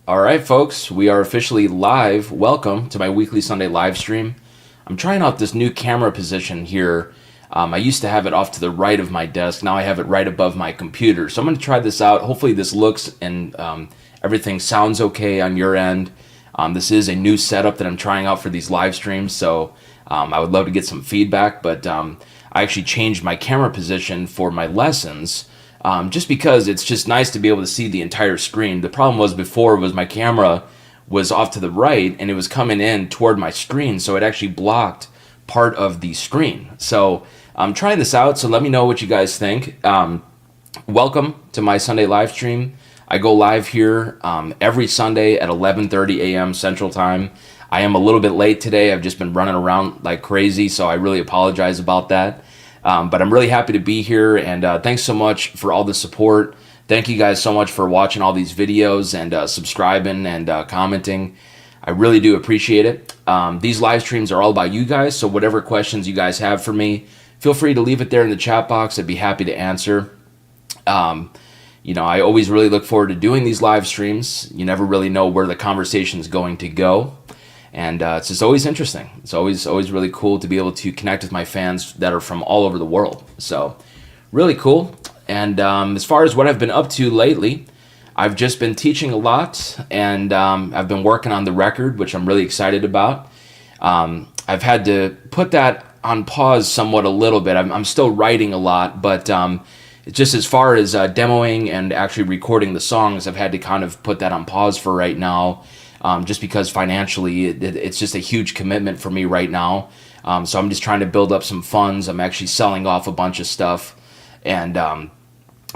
All right, folks, we are officially live. Welcome to my weekly Sunday live stream. I'm trying out this new camera position here. I used to have it off to the right of my desk. Now I have it right above my computer. So I'm going to try this out. Hopefully this looks and everything sounds okay on your end. This is a new setup that I'm trying out for these live streams, so I would love to get some feedback. But I actually changed my camera position for my lessons. Just because it's just nice to be able to see the entire screen. The problem was before was my camera was off to the right and it was coming in toward my screen, so it actually blocked part of the screen. So I'm trying this out, so let me know what you guys think. Welcome to my Sunday live stream. I go live here every Sunday at 11:30 a.m. Central Time. I am a little bit late today. I've just been running around like crazy, so I really apologize about that. But I'm really happy to be here, and thanks so much for all the support. Thank you guys so much for watching all these videos and subscribing and commenting. I really do appreciate it. These live streams are all about you guys, so whatever questions you guys have for me, feel free to leave it there in the chat box. I'd be happy to answer. I always really look forward to doing these live streams. You never really know where the conversation is going to go. And it's just always interesting. It's always really cool to be able to connect with my fans that are from all over the world. So really cool. And as far as what I've been up to lately, I've just been teaching a lot, and I've been working on the record, which I'm really excited about. I've had to put that on pause somewhat a little bit. I'm still writing a lot, but just as far as demoing and actually recording the songs, I've had to kind of put that on pause for right now. Just because financially it's just a huge commitment for me right now. So I'm just trying to build up some funds. I'm actually selling off a bunch of stuff, and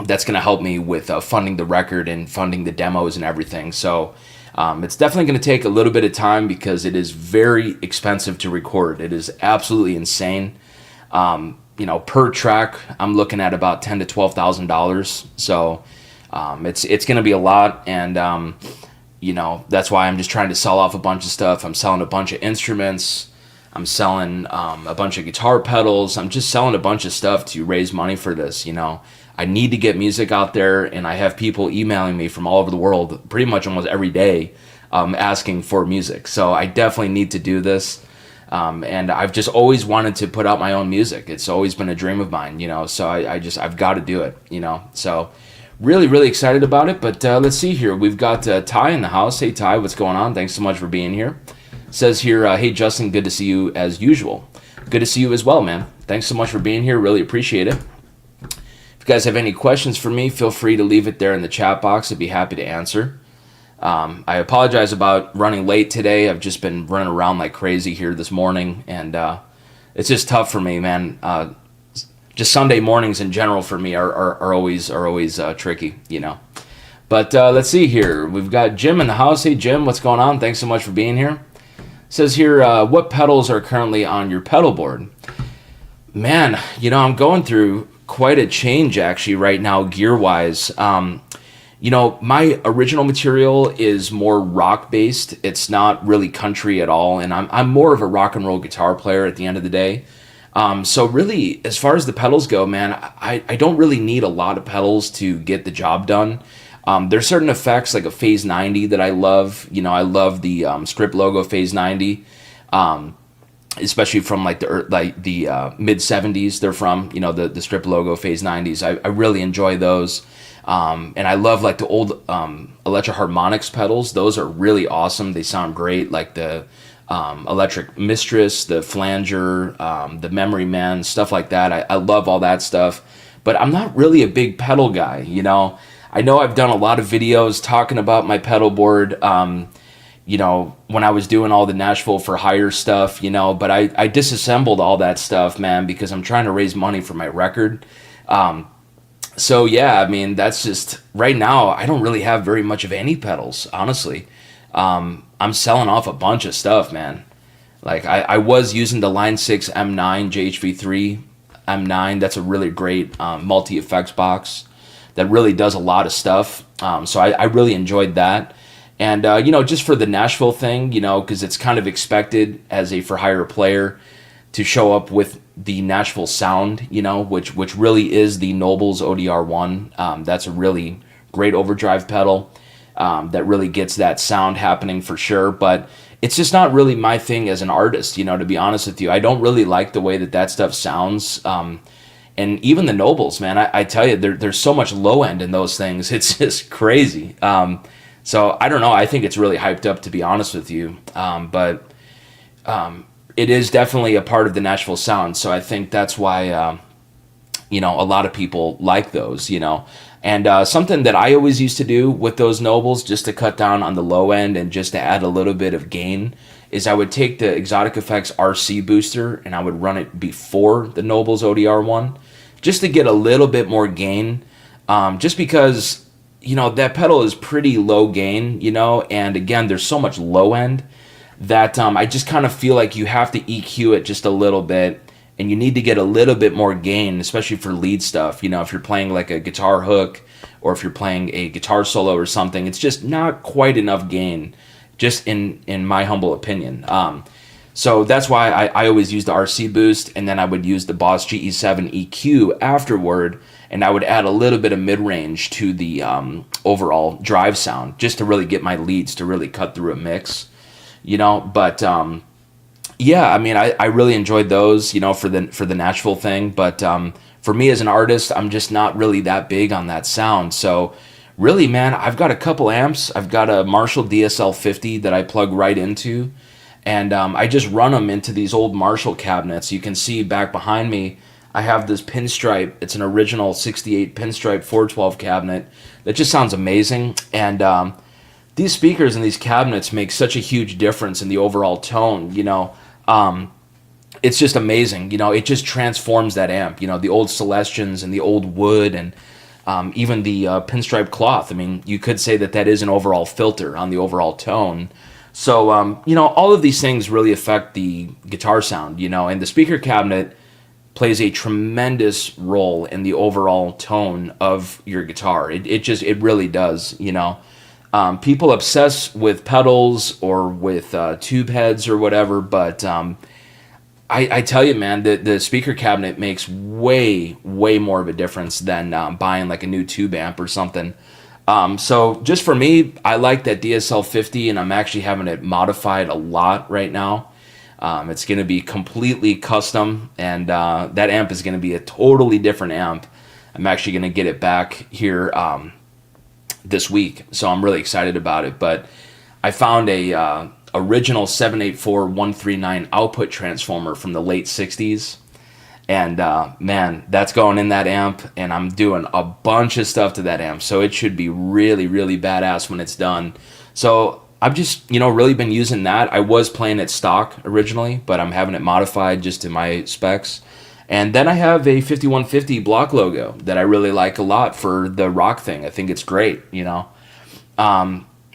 that's going to help me with funding the record and funding the demos and everything. So it's definitely going to take a little bit of time because it is very expensive to record. It is absolutely insane. Per track, I'm looking at about $10,000 to $12,000. So it's going to be a lot, and that's why I'm just trying to sell off a bunch of stuff. I'm selling a bunch of instruments. I'm selling a bunch of guitar pedals. I'm just selling a bunch of stuff to raise money for this. I need to get music out there, and I have people emailing me from all over the world pretty much almost every day asking for music. So I definitely need to do this. And I've just always wanted to put out my own music. It's always been a dream of mine, so I've got to do it, so really excited about it. But let's see here. We've got Ty in the house. Hey, Ty, what's going on? Thanks so much for being here. Says here, hey, Justin, good to see you as usual. Good to see you as well, man. Thanks so much for being here. Really appreciate it. If you guys have any questions for me, feel free to leave it there in the chat box. I'd be happy to answer. I apologize about running late today. I've just been running around like crazy here this morning, and it's just tough for me, man. Just Sunday mornings in general for me are always tricky, But let's see here. We've got Jim in the house. Hey, Jim, what's going on? Thanks so much for being here. Says here, what pedals are currently on your pedal board? Man, I'm going through quite a change actually right now gear-wise. My original material is more rock-based. It's not really country at all, and I'm more of a rock and roll guitar player at the end of the day. So really, as far as the pedals go, man, I don't really need a lot of pedals to get the job done. There's certain effects like a Phase 90 that I love. I love the script logo Phase 90, especially from the mid 70s. They're from the strip logo Phase 90s. I really enjoy those. And I love like the old Electro Harmonics pedals. Those are really awesome. They sound great, like the Electric Mistress, the Flanger, the Memory Man, stuff like that. I love all that stuff, but I'm not really a big pedal guy. I know I've done a lot of videos talking about my pedal board, when I was doing all the Nashville for Hire stuff, but I disassembled all that stuff, man, because I'm trying to raise money for my record. So yeah, I mean, that's just, right now, I don't really have very much of any pedals, honestly. I'm selling off a bunch of stuff, man. Like, I was using the Line 6 M9, JHV3 M9. That's a really great multi-effects box that really does a lot of stuff. So I really enjoyed that. And, just for the Nashville thing, because it's kind of expected as a for-hire player to show up with the Nashville sound, which really is the Nobles ODR1. That's a really great overdrive pedal. that really gets that sound happening for sure. But it's just not really my thing as an artist, to be honest with you. I don't really like the way that stuff sounds. And even the Nobles, man, I tell you, there's so much low end in those things. It's just crazy. So I don't know. I think it's really hyped up, to be honest with you. But it is definitely a part of the Nashville sound. So I think that's why, a lot of people like those, And something that I always used to do with those Nobles, just to cut down on the low end and just to add a little bit of gain, is I would take the Exotic Effects RC booster and I would run it before the Nobles ODR one, just to get a little bit more gain. Just because, that pedal is pretty low gain, and again, there's so much low end that I just kind of feel like you have to EQ it just a little bit, and you need to get a little bit more gain, especially for lead stuff. If you're playing like a guitar hook or if you're playing a guitar solo or something, it's just not quite enough gain, just in my humble opinion. So that's why I always use the RC boost, and then I would use the Boss GE7 EQ afterward, and I would add a little bit of mid-range to the overall drive sound, just to really get my leads to really cut through a mix, But yeah, I mean, I really enjoyed those, for the Nashville thing. But for me as an artist, I'm just not really that big on that sound. So really, man, I've got a couple amps. I've got a Marshall DSL 50 that I plug right into. And I just run them into these old Marshall cabinets. You can see back behind me, I have this Pinstripe. It's an original 68 Pinstripe 412 cabinet that just sounds amazing. And these speakers in these cabinets make such a huge difference in the overall tone, It's just amazing, it just transforms that amp, the old Celestians and the old wood and even the Pinstripe cloth. I mean, you could say that is an overall filter on the overall tone. So, all of these things really affect the guitar sound, and the speaker cabinet plays a tremendous role in the overall tone of your guitar. It really does, People obsess with pedals or with tube heads or whatever, but I tell you, man, the speaker cabinet makes way, way more of a difference than buying like a new tube amp or something. So just for me, I like that DSL 50, and I'm actually having it modified a lot right now. It's going to be completely custom, and that amp is going to be a totally different amp. I'm actually going to get it back here this week, so I'm really excited about it. But I found a original 784-139 output transformer from the late 60s. And man, that's going in that amp, and I'm doing a bunch of stuff to that amp, so it should be really, really badass when it's done. So I've just, really been using that. I was playing it stock originally, but I'm having it modified just to my specs. And then I have a 5150 block logo that I really like a lot for the rock thing. I think it's great,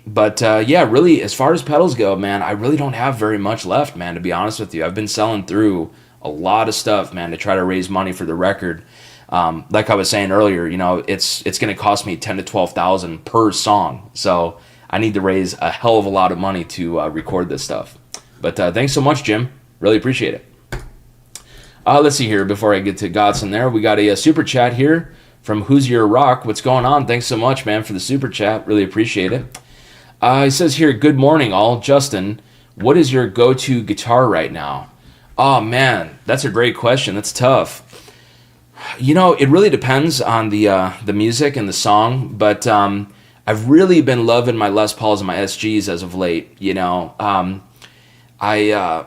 But yeah, really, as far as pedals go, man, I really don't have very much left, man, to be honest with you. I've been selling through a lot of stuff, man, to try to raise money for the record. Like I was saying earlier, it's going to cost me $10,000 to $12,000 per song. So I need to raise a hell of a lot of money to record this stuff. But thanks so much, Jim. Really appreciate it. Let's see here. Before I get to Godson there, we got a super chat here from Who's Your Rock. What's going on? Thanks so much, man, for the super chat. Really appreciate it. He says here, good morning, all. Justin, what is your go-to guitar right now? Oh, man, that's a great question. That's tough. It really depends on the music and the song, but I've really been loving my Les Pauls and my SGs as of late. I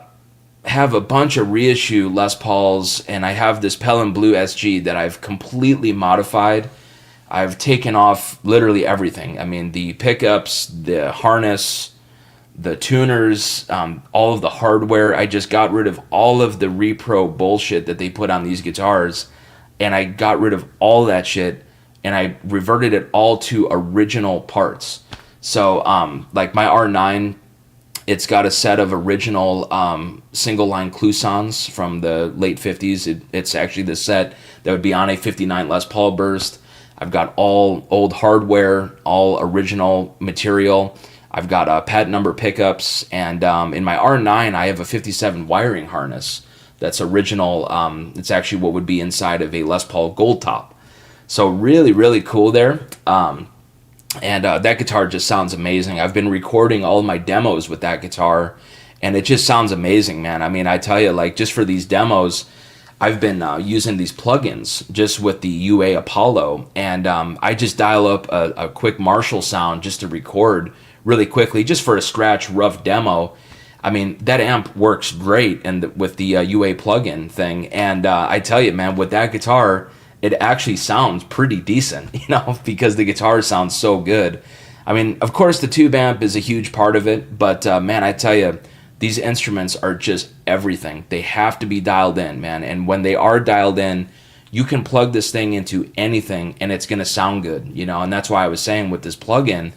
have a bunch of reissue Les Pauls, and I have this Pelham Blue SG that I've completely modified. I've taken off literally everything. I mean, the pickups, the harness, the tuners, all of the hardware. I just got rid of all of the repro bullshit that they put on these guitars, and I got rid of all that shit, and I reverted it all to original parts. So, like my R9, it's got a set of original single-line Clousons from the late 50s. It's actually the set that would be on a 59 Les Paul Burst. I've got all old hardware, all original material. I've got patent number pickups, and in my R9, I have a 57 wiring harness that's original. It's actually what would be inside of a Les Paul Gold Top. So really, really cool there. And that guitar just sounds amazing. I've been recording all my demos with that guitar, and it just sounds amazing, man. I mean, I tell you, like, just for these demos, I've been using these plugins just with the UA Apollo, and I just dial up a quick Marshall sound just to record really quickly, just for a scratch rough demo. I mean, that amp works great, and with the UA plugin thing. And I tell you, man, with that guitar, it actually sounds pretty decent, because the guitar sounds so good. I mean, of course, the tube amp is a huge part of it, but man, I tell you, these instruments are just everything. They have to be dialed in, man. And when they are dialed in, you can plug this thing into anything and it's going to sound good, And that's why I was saying with this plugin,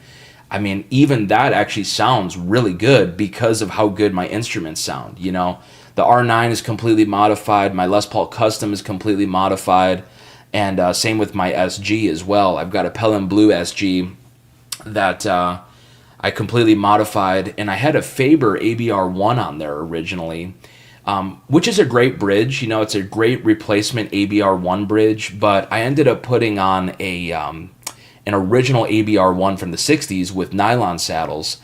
I mean, even that actually sounds really good because of how good my instruments sound, The R9 is completely modified. My Les Paul Custom is completely modified. And same with my SG as well. I've got a Pelham Blue SG that I completely modified, and I had a Faber ABR1 on there originally, which is a great bridge. It's a great replacement ABR1 bridge, but I ended up putting on an original ABR1 from the 60s with nylon saddles,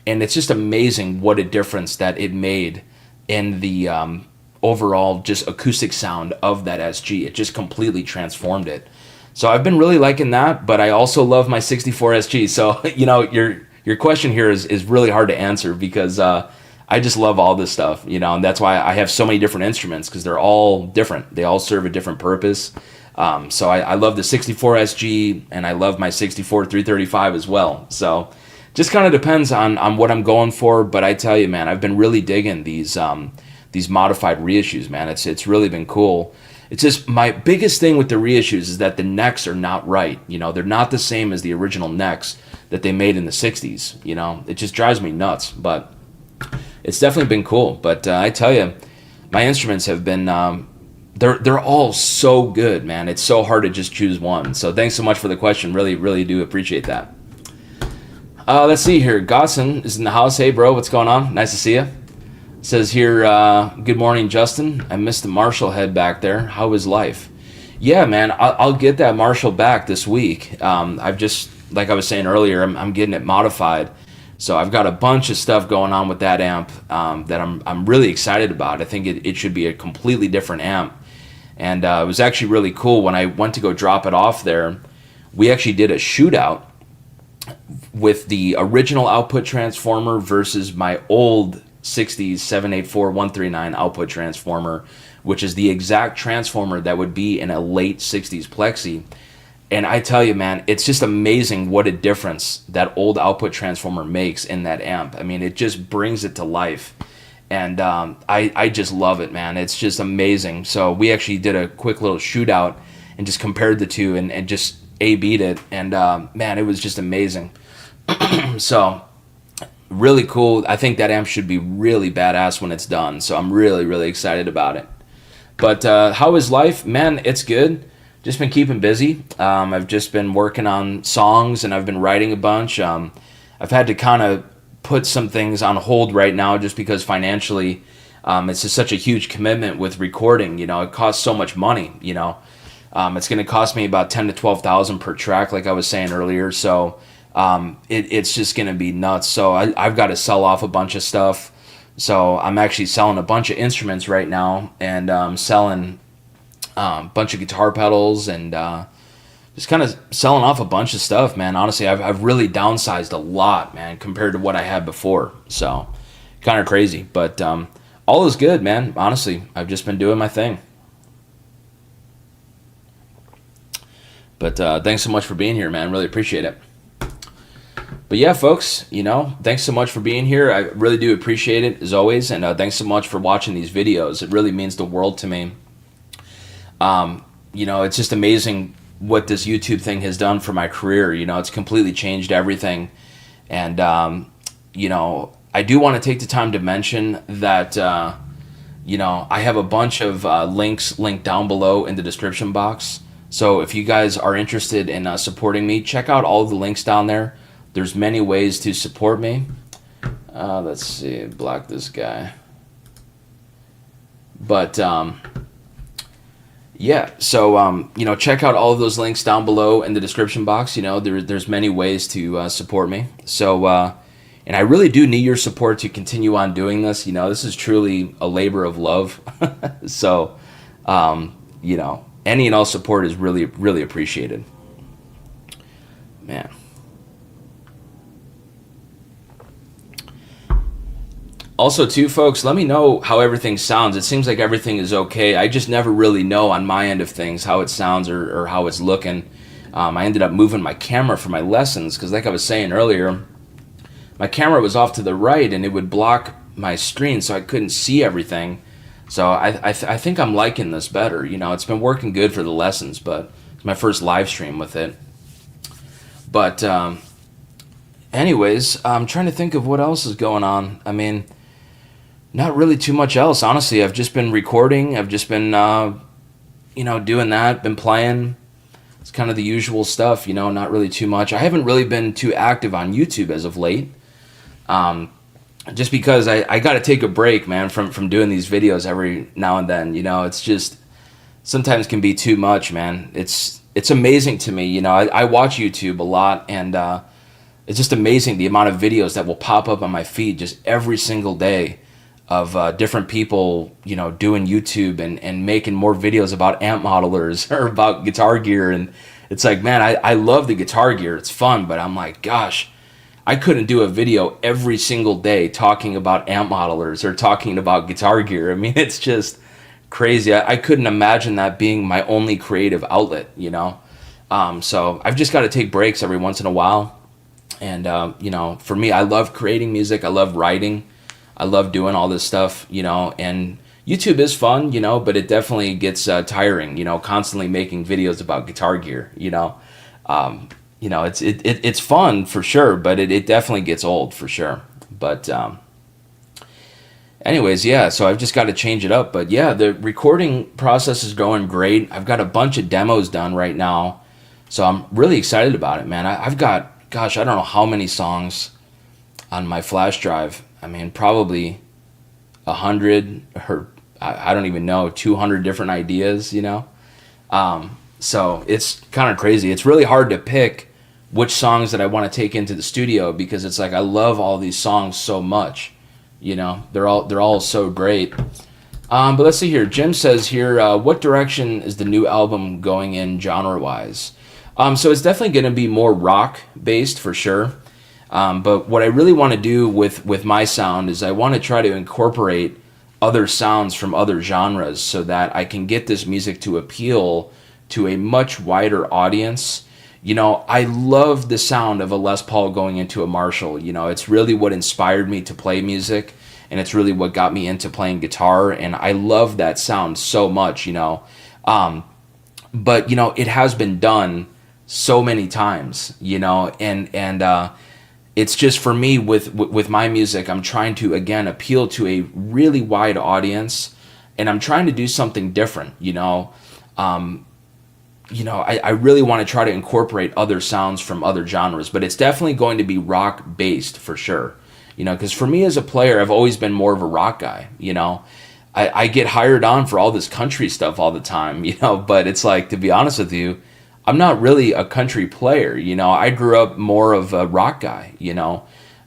and it's just amazing what a difference that it made in the overall just acoustic sound of that SG. It just completely transformed it. So I've been really liking that, but I also love my 64 SG. So, your question here is really hard to answer because I just love all this stuff, and that's why I have so many different instruments, because they're all different. They all serve a different purpose. So I love the 64 SG, and I love my 64 335 as well. So just kind of depends on what I'm going for. But I tell you, man, I've been really digging these modified reissues, man. It's really been cool. It's just my biggest thing with the reissues is that the necks are not right. They're not the same as the original necks that they made in the 60s. It just drives me nuts, but it's definitely been cool. But I tell you, my instruments have been, they're all so good, man. It's so hard to just choose one. So thanks so much for the question. Really, really do appreciate that. Let's see here. Godson is in the house. Hey, bro, what's going on? Nice to see you. Says here, good morning, Justin. I missed the Marshall head back there. How is life? Yeah, man, I'll get that Marshall back this week. I've just, like I was saying earlier, I'm getting it modified. So I've got a bunch of stuff going on with that amp that I'm really excited about. I think it should be a completely different amp. And it was actually really cool when I went to go drop it off there. We actually did a shootout with the original output transformer versus my old 60s 784139 output transformer, which is the exact transformer that would be in a late 60s Plexi. And I tell you, man, it's just amazing what a difference that old output transformer makes in that amp. I mean, it just brings it to life. And I just love it, man. It's just amazing. So we actually did a quick little shootout and just compared the two and just A-B'd it. And man, it was just amazing. So really cool. I think that amp should be really badass when it's done. So I'm really, really excited about it. But how is life? Man, it's good. Just been keeping busy. I've just been working on songs and I've been writing a bunch. I've had to kind of put some things on hold right now just because financially it's just such a huge commitment with recording. It costs so much money. It's going to cost me about 10 to 12,000 per track, like I was saying earlier. So it's just going to be nuts. So I've got to sell off a bunch of stuff. So I'm actually selling a bunch of instruments right now and selling a bunch of guitar pedals and just kind of selling off a bunch of stuff, man. Honestly, I've really downsized a lot, man, compared to what I had before. So kind of crazy, but all is good, man. Honestly, I've just been doing my thing. But thanks so much for being here, man. Really appreciate it. But yeah, folks, thanks so much for being here. I really do appreciate it, as always. And thanks so much for watching these videos. It really means the world to me. It's just amazing what this YouTube thing has done for my career. It's completely changed everything. And, I do want to take the time to mention that, I have a bunch of links linked down below in the description box. So if you guys are interested in supporting me, check out all of the links down there. There's many ways to support me. Let's see, block this guy. But, Yeah, so check out all of those links down below in the description box. There's many ways to support me. So, and I really do need your support to continue on doing this. This is truly a labor of love. So, any and all support is really, really appreciated. Man. Also, too, folks, let me know how everything sounds. It seems like everything is okay. I just never really know on my end of things how it sounds or how it's looking. I ended up moving my camera for my lessons because, like I was saying earlier, my camera was off to the right and it would block my screen so I couldn't see everything. So I think I'm liking this better. It's been working good for the lessons, but it's my first live stream with it. But anyways, I'm trying to think of what else is going on. I mean, not really too much else, honestly. I've just been recording. I've just been, doing that, been playing. It's kind of the usual stuff, not really too much. I haven't really been too active on YouTube as of late. Just because I got to take a break, man, from doing these videos every now and then. It's just sometimes can be too much, man. It's amazing to me. I watch YouTube a lot, and it's just amazing the amount of videos that will pop up on my feed just every single day of different people, doing YouTube and making more videos about amp modelers or about guitar gear. And it's like, man, I love the guitar gear. It's fun, but I'm like, gosh, I couldn't do a video every single day talking about amp modelers or talking about guitar gear. I mean, it's just crazy. I couldn't imagine that being my only creative outlet, So I've just got to take breaks every once in a while. And, for me, I love creating music. I love writing. I love doing all this stuff, and YouTube is fun, but it definitely gets tiring, constantly making videos about guitar gear, it's fun for sure, but it definitely gets old for sure. But anyways, yeah, so I've just got to change it up. But yeah, the recording process is going great. I've got a bunch of demos done right now, so I'm really excited about it, man. I've got, gosh, I don't know how many songs on my flash drive. I mean, probably 100 or I don't even know, 200 different ideas, So it's kind of crazy. It's really hard to pick which songs that I want to take into the studio because it's like I love all these songs so much. They're all so great. But let's see here. Jim says here, what direction is the new album going in genre-wise? So it's definitely going to be more rock-based for sure. But what I really want to do with my sound is I want to try to incorporate other sounds from other genres so that I can get this music to appeal to a much wider audience. I love the sound of a Les Paul going into a Marshall. It's really what inspired me to play music, and it's really what got me into playing guitar, and I love that sound so much, But, it has been done so many times, and it's just for me with my music, I'm trying to, again, appeal to a really wide audience, and I'm trying to do something different, I really want to try to incorporate other sounds from other genres, but it's definitely going to be rock-based for sure, because for me as a player, I've always been more of a rock guy, I get hired on for all this country stuff all the time, but it's like, to be honest with you, I'm not really a country player, I grew up more of a rock guy,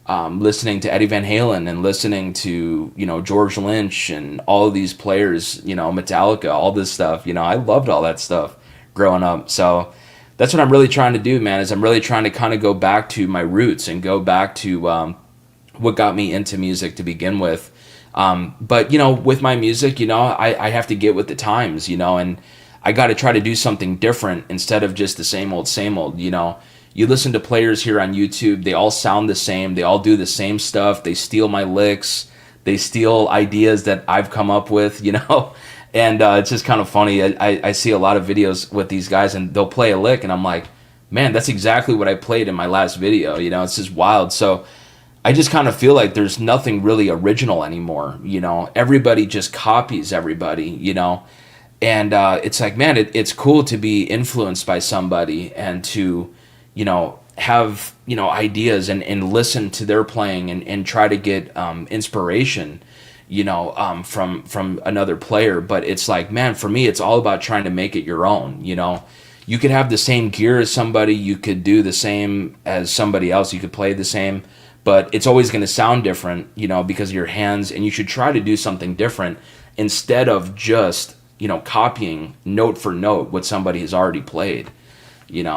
listening to Eddie Van Halen and listening to, George Lynch and all of these players, Metallica, all this stuff, I loved all that stuff growing up. So that's what I'm really trying to do, man, is I'm really trying to kind of go back to my roots and go back to what got me into music to begin with. But, with my music, I have to get with the times, and I got to try to do something different instead of just the same old, You listen to players here on YouTube, they all sound the same. They all do the same stuff. They steal my licks. They steal ideas that I've come up with, And it's just kind of funny. I see a lot of videos with these guys, and they'll play a lick, and I'm like, man, that's exactly what I played in my last video. It's just wild. So I just kind of feel like there's nothing really original anymore. Everybody just copies everybody, And it's like, man, it's cool to be influenced by somebody and to, have, ideas and listen to their playing and try to get inspiration. from another player. But it's like, man, for me, it's all about trying to make it your own. You could have the same gear as somebody, you could do the same as somebody else, you could play the same, but it's always going to sound different, because of your hands, and you should try to do something different instead of just, copying note for note what somebody has already played.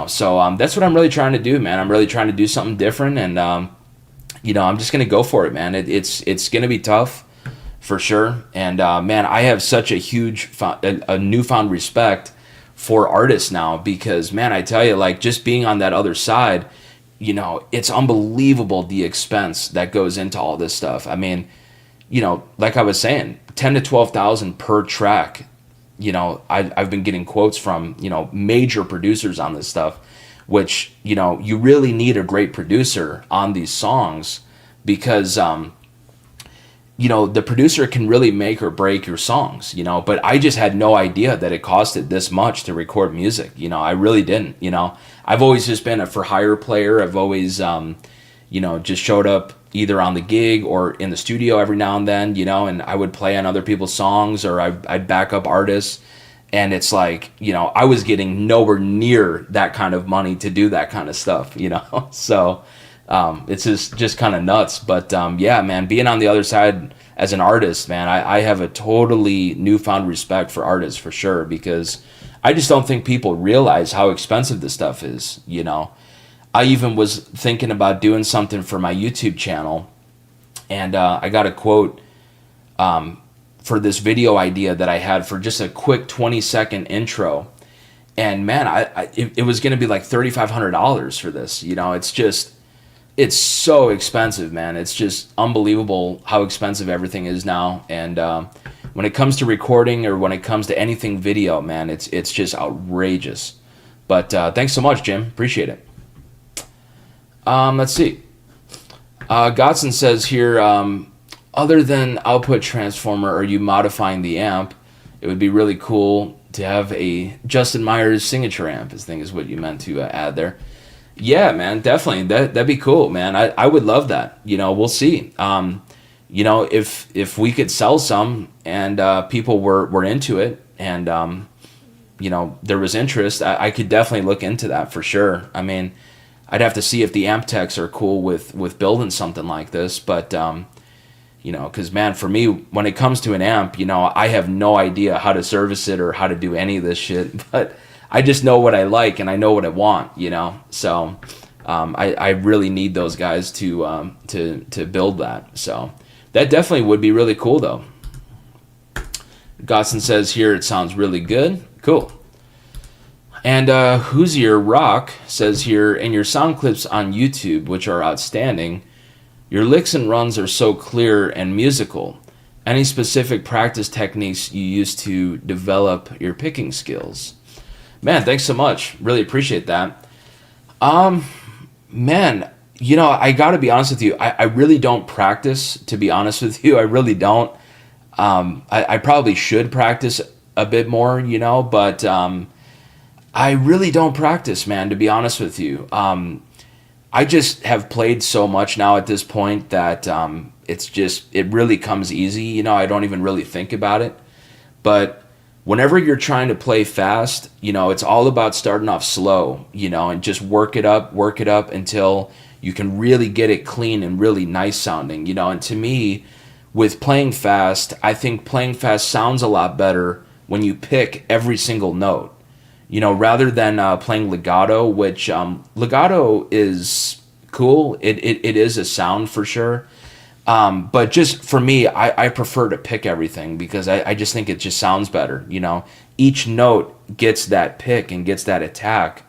So that's what I'm really trying to do, man. I'm really trying to do something different, and I'm just going to go for it, man. It's going to be tough for sure. And man, I have such a huge a newfound respect for artists now, because, man, I tell you, like, just being on that other side, it's unbelievable the expense that goes into all this stuff. I mean, like I was saying, 10 to 12,000 per track. I've been getting quotes from, major producers on this stuff, which, you really need a great producer on these songs, because, the producer can really make or break your songs, but I just had no idea that it costed this much to record music. I really didn't. I've always just been a for hire player. I've always, just showed up either on the gig or in the studio every now and then, and I would play on other people's songs, or I'd back up artists. And it's like, I was getting nowhere near that kind of money to do that kind of stuff, So it's just kind of nuts. But yeah, man, being on the other side as an artist, man, I have a totally newfound respect for artists, for sure, because I just don't think people realize how expensive this stuff is. I even was thinking about doing something for my YouTube channel, and I got a quote for this video idea that I had for just a quick 20-second intro. And man, it was going to be like $3,500 for this. It's so expensive, man. It's just unbelievable how expensive everything is now. And when it comes to recording, or when it comes to anything video, man, it's just outrageous. But thanks so much, Jim. Appreciate it. Let's see. Godson says here, other than output transformer, are you modifying the amp? It would be really cool to have a Justin Meyers signature amp, I think is what you meant to add there. Yeah, man, definitely. That'd be cool, man. I would love that. We'll see. If we could sell some, and people were into it, and there was interest, I could definitely look into that for sure. I mean, I'd have to see if the amp techs are cool with building something like this, but because, man, for me, when it comes to an amp, I have no idea how to service it or how to do any of this shit, but I just know what I like and I know what I want, so I really need those guys to build that. So that definitely would be really cool, though. Godson says here, it sounds really good. Cool. And Hoosier Rock says here, in your sound clips on YouTube, which are outstanding, your licks and runs are so clear and musical. Any specific practice techniques you use to develop your picking skills? Man, thanks so much. Really appreciate that. Man, I got to be honest with you. I really don't practice, to be honest with you. I really don't. I probably should practice a bit more, but I really don't practice, man, to be honest with you. I just have played so much now at this point that it really comes easy. I don't even really think about it. But whenever you're trying to play fast, it's all about starting off slow, and just work it up until you can really get it clean and really nice sounding, and to me, with playing fast, I think playing fast sounds a lot better when you pick every single note, rather than playing legato, which legato is cool. It is a sound for sure. But just for me, I prefer to pick everything because I just think it just sounds better. Each note gets that pick and gets that attack,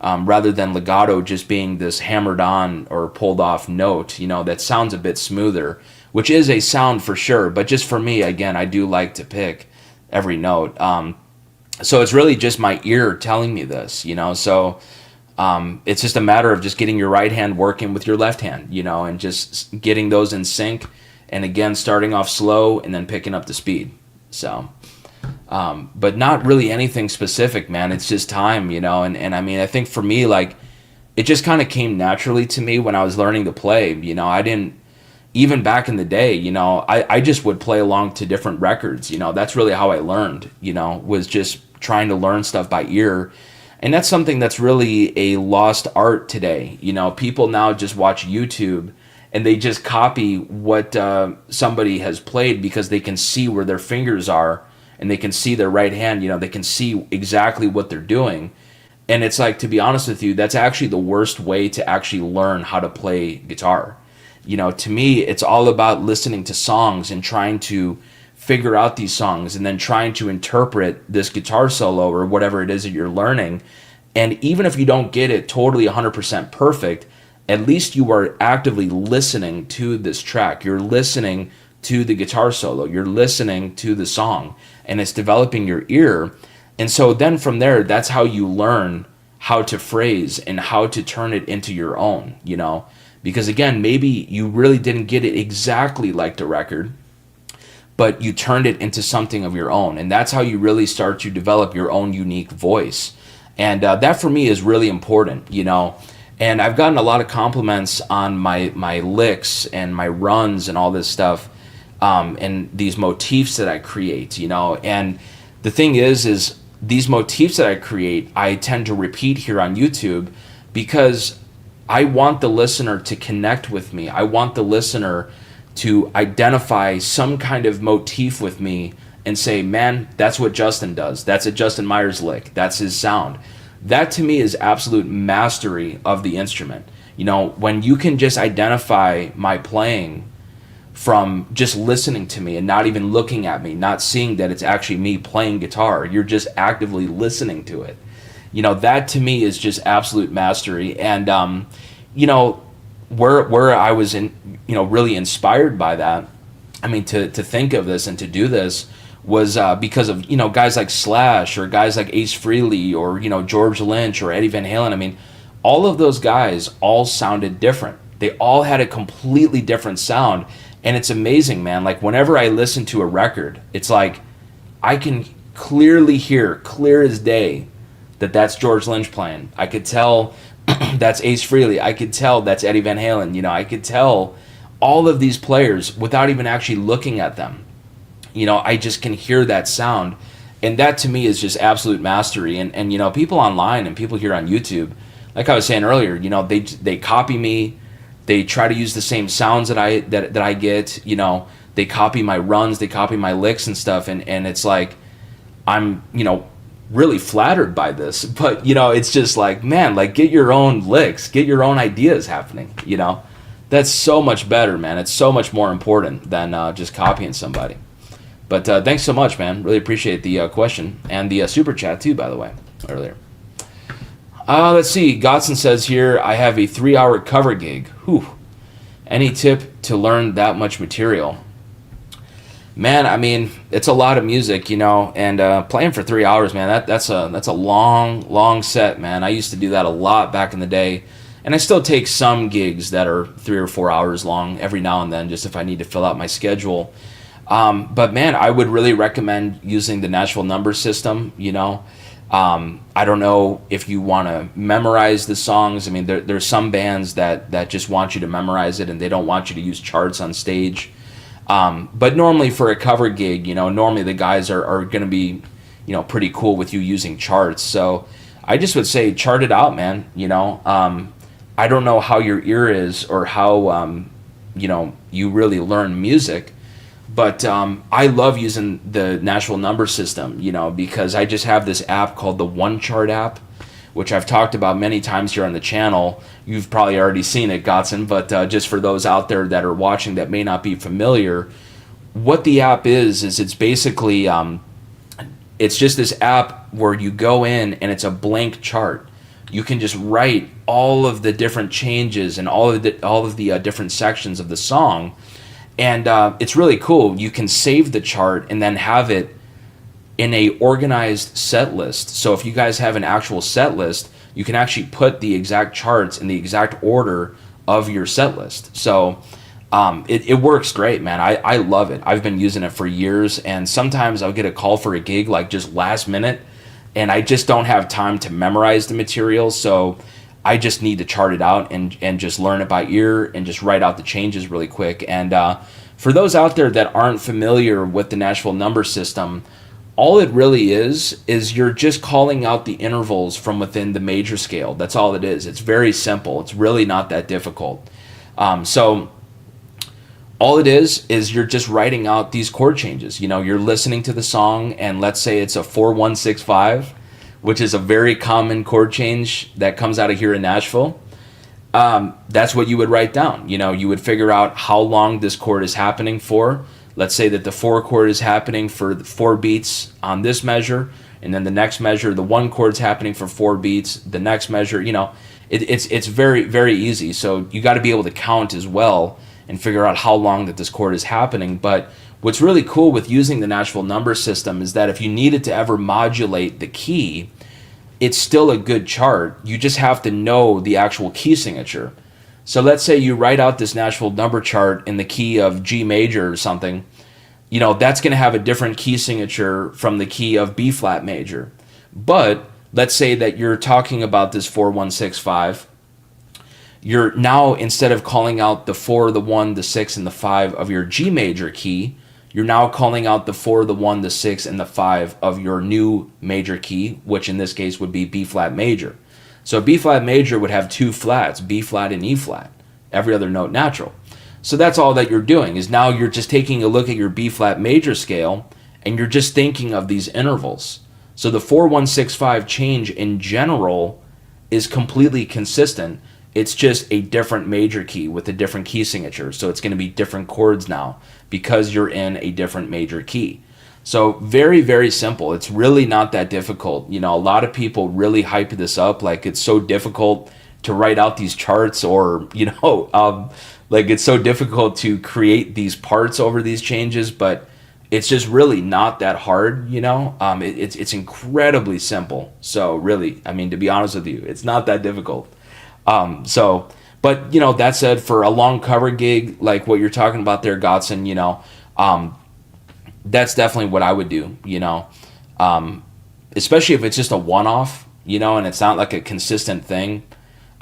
rather than legato just being this hammered on or pulled off note, that sounds a bit smoother, which is a sound for sure. But just for me, again, I do like to pick every note. So it's really just my ear telling me this, so it's just a matter of just getting your right hand working with your left hand, and just getting those in sync. And again, starting off slow and then picking up the speed. So, but not really anything specific, man. It's just time, and I mean, I think for me, like, it just kind of came naturally to me when I was learning to play. I didn't, even back in the day, I just would play along to different records. That's really how I learned, was just trying to learn stuff by ear. And that's something that's really a lost art today. People now just watch YouTube and they just copy what somebody has played because they can see where their fingers are and they can see their right hand. They can see exactly what they're doing. And it's like, to be honest with you, that's actually the worst way to actually learn how to play guitar. To me, it's all about listening to songs and trying to figure out these songs and then trying to interpret this guitar solo or whatever it is that you're learning. And even if you don't get it totally 100% perfect, at least you are actively listening to this track. You're listening to the guitar solo. You're listening to the song, and it's developing your ear. And so then from there, that's how you learn how to phrase and how to turn it into your own, Because again, maybe you really didn't get it exactly like the record, but you turned it into something of your own. And that's how you really start to develop your own unique voice. And that for me is really important, And I've gotten a lot of compliments on my licks and my runs and all this stuff, and these motifs that I create, And the thing is these motifs that I create, I tend to repeat here on YouTube because I want the listener to connect with me. I want the listener to identify some kind of motif with me and say, man, that's what Justin does. That's a Justin Meyers lick. That's his sound. That to me is absolute mastery of the instrument. When you can just identify my playing from just listening to me and not even looking at me, not seeing that it's actually me playing guitar, you're just actively listening to it. That to me is just absolute mastery. And, where I was really inspired by that, to think of this and to do this was because of, guys like Slash or guys like Ace Frehley or, George Lynch or Eddie Van Halen. All of those guys all sounded different. They all had a completely different sound. And it's amazing, man. Like whenever I listen to a record, it's like I can clearly hear, clear as day, that that's George Lynch playing. I could tell that's Ace Frehley. I could tell that's Eddie Van Halen. I could tell all of these players without even actually looking at them. I just can hear that sound. And that to me is just absolute mastery. And people online and people here on YouTube, like I was saying earlier, they copy me. They try to use the same sounds that I get. They copy my runs, they copy my licks and stuff, and it's like I'm really flattered by this. But it's just like, man, like get your own licks, get your own ideas happening. That's so much better, man. It's so much more important than just copying somebody. But thanks so much, man. Really appreciate the question and the super chat too, by the way, earlier. Let's see. Godson says here, I have a 3-hour cover gig. Whew. Any tip to learn that much material? Man, it's a lot of music, and playing for 3 hours, man, that's a long set, man. I used to do that a lot back in the day, and I still take some gigs that are 3 or 4 hours long every now and then, just if I need to fill out my schedule. But man, I would really recommend using the Nashville number system, I don't know if you want to memorize the songs. There's some bands that just want you to memorize it and they don't want you to use charts on stage. But normally for a cover gig, normally the guys are going to be, pretty cool with you using charts. So I just would say chart it out, man. I don't know how your ear is or how, you really learn music. But I love using the Nashville number system, because I just have this app called the One Chart app, which I've talked about many times here on the channel. You've probably already seen it, Godson, but just for those out there that are watching that may not be familiar, what the app is it's basically, it's just this app where you go in and it's a blank chart. You can just write all of the different changes and all of the different sections of the song. And it's really cool. You can save the chart and then have it in a organized set list. So if you guys have an actual set list, you can actually put the exact charts in the exact order of your set list. So it works great, man. I love it. I've been using it for years, and sometimes I'll get a call for a gig like just last minute, and I just don't have time to memorize the material. So I just need to chart it out and just learn it by ear and just write out the changes really quick. And for those out there that aren't familiar with the Nashville number system, all it really is you're just calling out the intervals from within the major scale. That's all it is. It's very simple. It's really not that difficult. So all it is you're just writing out these chord changes. You know, you're listening to the song, and let's say it's a 4-1-6-5, which is a very common chord change that comes out of here in Nashville. That's what you would write down. You know, you would figure out how long this chord is happening for. Let's say that the 4 chord is happening for 4 beats on this measure, and then the next measure, the 1 chord's happening for 4 beats. The next measure, you know, it's very, very easy. So you got to be able to count as well and figure out how long that this chord is happening. But what's really cool with using the Nashville number system is that if you needed to ever modulate the key, it's still a good chart. You just have to know the actual key signature. So let's say you write out this Nashville number chart in the key of G major or something. You know, that's going to have a different key signature from the key of B flat major. But let's say that you're talking about this 4-1-6-5. You're now, instead of calling out the 4, the 1, the 6, and the 5 of your G major key, you're now calling out the 4, the 1, the 6, and the 5 of your new major key, which in this case would be B flat major. So B flat major would have 2 flats, B flat and E flat, every other note natural. So that's all that you're doing, is now you're just taking a look at your B flat major scale and you're just thinking of these intervals. So the 4-1-6-5 change in general is completely consistent. It's just a different major key with a different key signature. So it's going to be different chords now because you're in a different major key. So very, very simple. It's really not that difficult. You know, a lot of people really hype this up like it's so difficult to write out these charts, or, you know, like it's so difficult to create these parts over these changes, but it's just really not that hard, you know. It's incredibly simple. So really, I mean, to be honest with you, it's not that difficult. But you know, that said, for a long cover gig like what you're talking about there, Godson, you know, that's definitely what I would do, you know, especially if it's just a one-off, you know, and it's not like a consistent thing.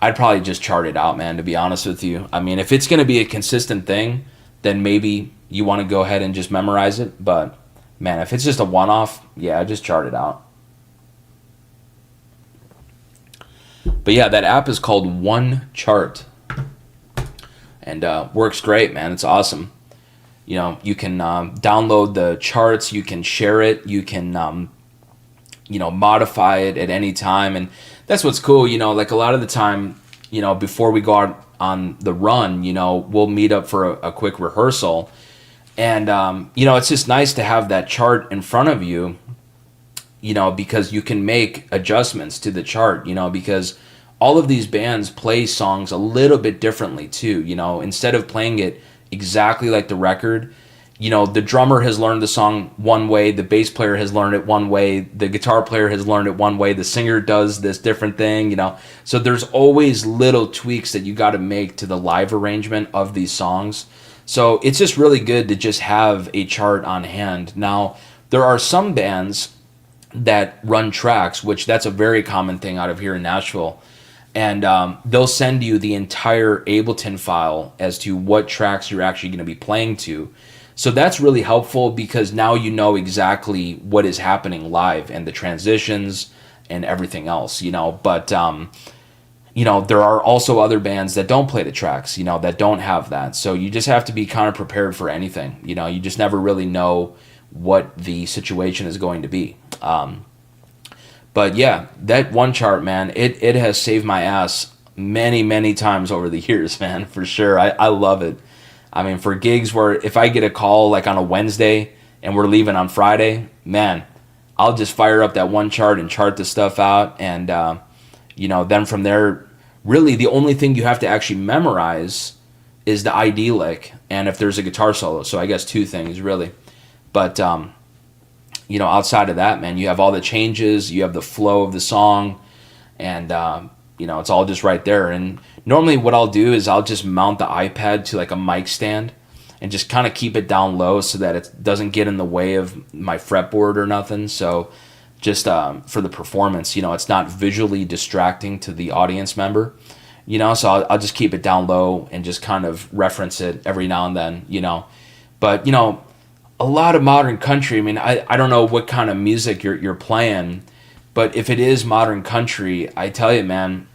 I'd probably just chart it out, man, to be honest with you. I mean, if it's going to be a consistent thing, then maybe you want to go ahead and just memorize it. But man, if it's just a one-off, yeah, just chart it out. But yeah, that app is called One Chart, and works great, man. It's awesome. You know, you can download the charts, you can share it, you can you know, modify it at any time. And that's what's cool, you know, like a lot of the time, you know, before we go out on the run, you know, we'll meet up for a quick rehearsal. And you know, it's just nice to have that chart in front of you, you know, because you can make adjustments to the chart, you know, because all of these bands play songs a little bit differently too, you know. Instead of playing it exactly like the record, you know, the drummer has learned the song one way, the bass player has learned it one way, the guitar player has learned it one way, the singer does this different thing, you know. So there's always little tweaks that you got to make to the live arrangement of these songs. So it's just really good to just have a chart on hand. Now, there are some bands that run tracks, which that's a very common thing out of here in Nashville. And they'll send you the entire Ableton file as to what tracks you're actually going to be playing to. So that's really helpful because now you know exactly what is happening live and the transitions and everything else, you know. But, you know, there are also other bands that don't play the tracks, you know, that don't have that. So you just have to be kind of prepared for anything. You know, you just never really know what the situation is going to be. But yeah, that one chart, man, it has saved my ass many, many times over the years, man, for sure. I love it. I mean, for gigs where if I get a call like on a Wednesday and we're leaving on Friday, man, I'll just fire up that one chart and chart the stuff out. And, you know, then from there, really the only thing you have to actually memorize is the ID lick and if there's a guitar solo. So I guess 2 things, really. But, you know, outside of that, man, you have all the changes, you have the flow of the song, and, you know, it's all just right there. And normally what I'll do is I'll just mount the iPad to like a mic stand and just kind of keep it down low so that it doesn't get in the way of my fretboard or nothing. So just for the performance. It's not visually distracting to the audience member. So I'll just keep it down low and just kind of reference it every now and then. But a lot of modern country. I mean, I don't know what kind of music you're playing, but if it is modern country, I tell you, man,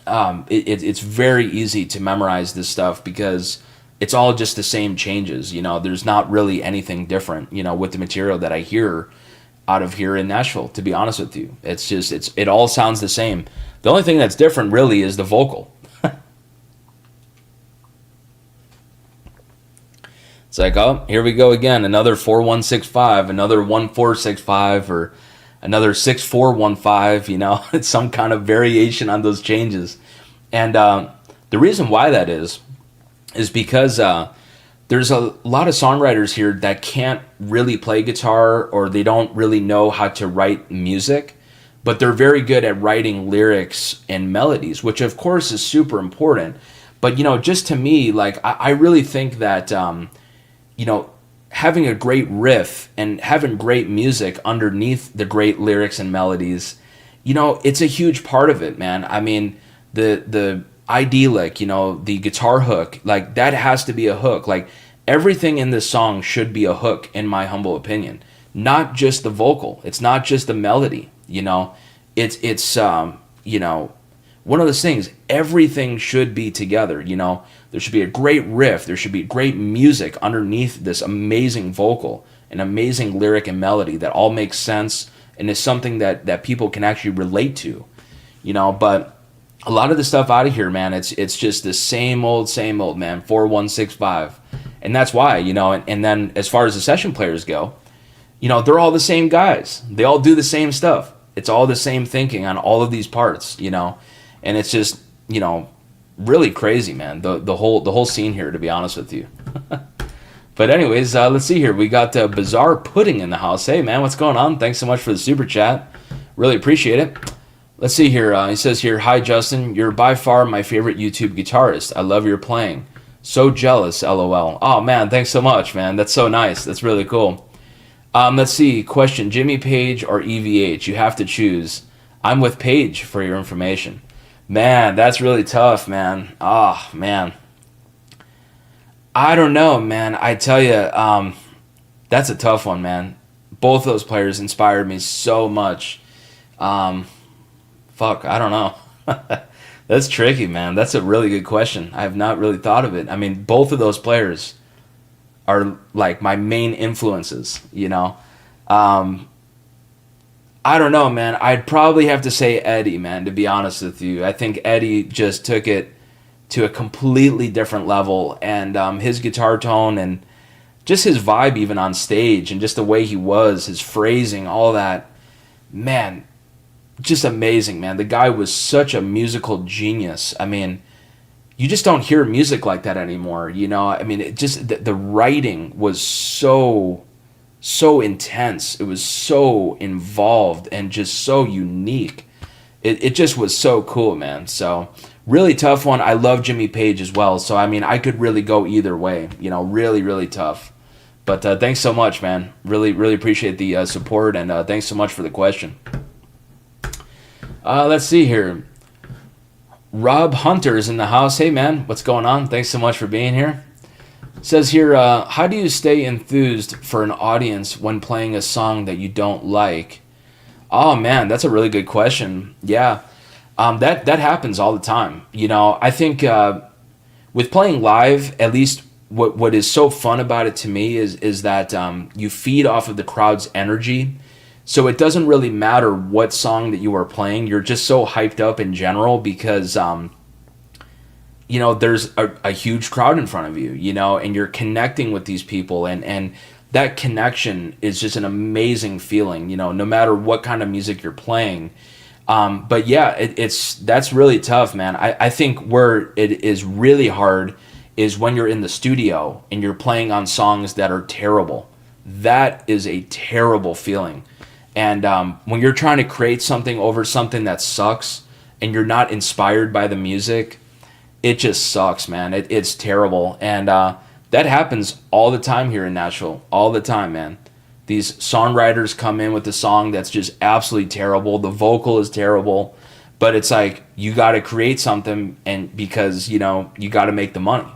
it's very easy to memorize this stuff because it's all just the same changes. There's not really anything different. With the material that I hear out of here in Nashville. To be honest with you, it all sounds the same. The only thing that's different really is the vocal. It's like, oh, here we go again. Another 4165, another 1465, or another 6415. It's some kind of variation on those changes. And the reason why that is because there's a lot of songwriters here that can't really play guitar, or they don't really know how to write music, but they're very good at writing lyrics and melodies, which of course is super important. But, just to me, like, I really think that, having a great riff and having great music underneath the great lyrics and melodies, it's a huge part of it, man. I mean, the idyllic, the guitar hook, like, that has to be a hook. Like, everything in this song should be a hook, in my humble opinion. Not just the vocal. It's not just the melody, It's one of those things. Everything should be together, There should be a great riff. There should be great music underneath this amazing vocal, an amazing lyric and melody that all makes sense and is something that people can actually relate to, But a lot of the stuff out of here, man, it's just the same old, man, 4165. And that's why, and then as far as the session players go, they're all the same guys. They all do the same stuff. It's all the same thinking on all of these parts, and it's just, really crazy, man. The whole scene here, to be honest with you. But anyways, let's see here. We got Bizarre Pudding in the house. Hey, man, what's going on? Thanks so much for the super chat. Really appreciate it. Let's see here. He says here, hi, Justin. You're by far my favorite YouTube guitarist. I love your playing. So jealous, LOL. Oh, man, thanks so much, man. That's so nice. That's really cool. Let's see. Question, Jimmy Page or EVH? You have to choose. I'm with Page for your information. Man, that's really tough, man. Oh, man. I don't know, man. I tell you, that's a tough one, man. Both those players inspired me so much. Fuck, I don't know. That's tricky, man. That's a really good question. I have not really thought of it. I mean, both of those players are like my main influences, I don't know, man. I'd probably have to say Eddie, man, to be honest with you. I think Eddie just took it to a completely different level, and his guitar tone and just his vibe even on stage and just the way he was, his phrasing, all that, man, just amazing, man. The guy was such a musical genius. I mean, you just don't hear music like that anymore, I mean, it just the writing was so intense. It was so involved and just so unique. It just was so cool, man. So really tough one. I love Jimmy Page as well. So, I mean, I could really go either way, really, really tough. But thanks so much, man. Really, really appreciate the support, and thanks so much for the question. Let's see here. Rob Hunter is in the house. Hey, man, what's going on? Thanks so much for being here. Says here, how do you stay enthused for an audience when playing a song that you don't like? Oh, man, that's a really good question. Yeah, that happens all the time. I think with playing live, at least what is so fun about it to me is that you feed off of the crowd's energy. So it doesn't really matter what song that you are playing. You're just so hyped up in general because there's a huge crowd in front of you, and you're connecting with these people, and that connection is just an amazing feeling, no matter what kind of music you're playing. But yeah, that's really tough, man. I think where it is really hard is when you're in the studio and you're playing on songs that are terrible. That is a terrible feeling. And when you're trying to create something over something that sucks and you're not inspired by the music, it just sucks, man. It's terrible. And that happens all the time here in Nashville. All the time, man. these songwriters come in with a song that's just absolutely terrible. The vocal is terrible, but it's like you got to create something, and because you know you got to make the money.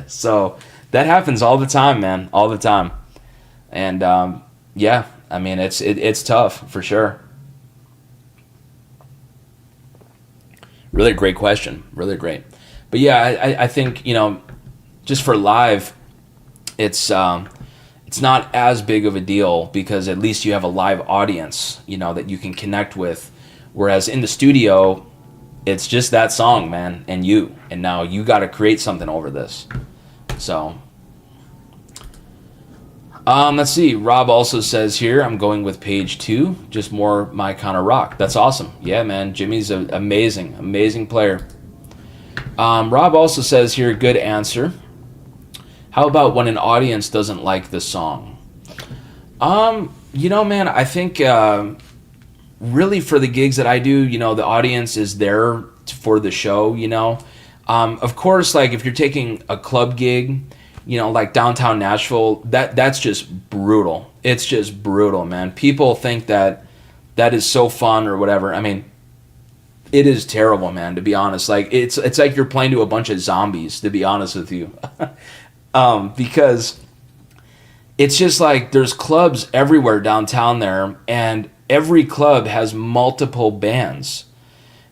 So that happens all the time, man, all the time. And yeah, I mean it's tough for sure. Really great question, really great. But yeah, I think you know just for live, it's not as big of a deal because at least you have a live audience, you know, that you can connect with. Whereas in the studio, it's just that song, man, and now you got to create something over this. So, let's see. Rob also says here, I'm going with page 2, just more my kind of rock. That's awesome. Yeah, man, Jimmy's an amazing player. Rob also says here, good answer. How about when an audience doesn't like the song? You know, man, I think really for the gigs that I do, you know, the audience is there for the show, you know. Of course, like if you're taking a club gig, you know, like downtown Nashville, that's just brutal. It's just brutal, man. People think that is so fun or whatever. I mean, it is terrible, man, to be honest. Like it's like you're playing to a bunch of zombies, to be honest with you. Because it's just like there's clubs everywhere downtown there, and every club has multiple bands,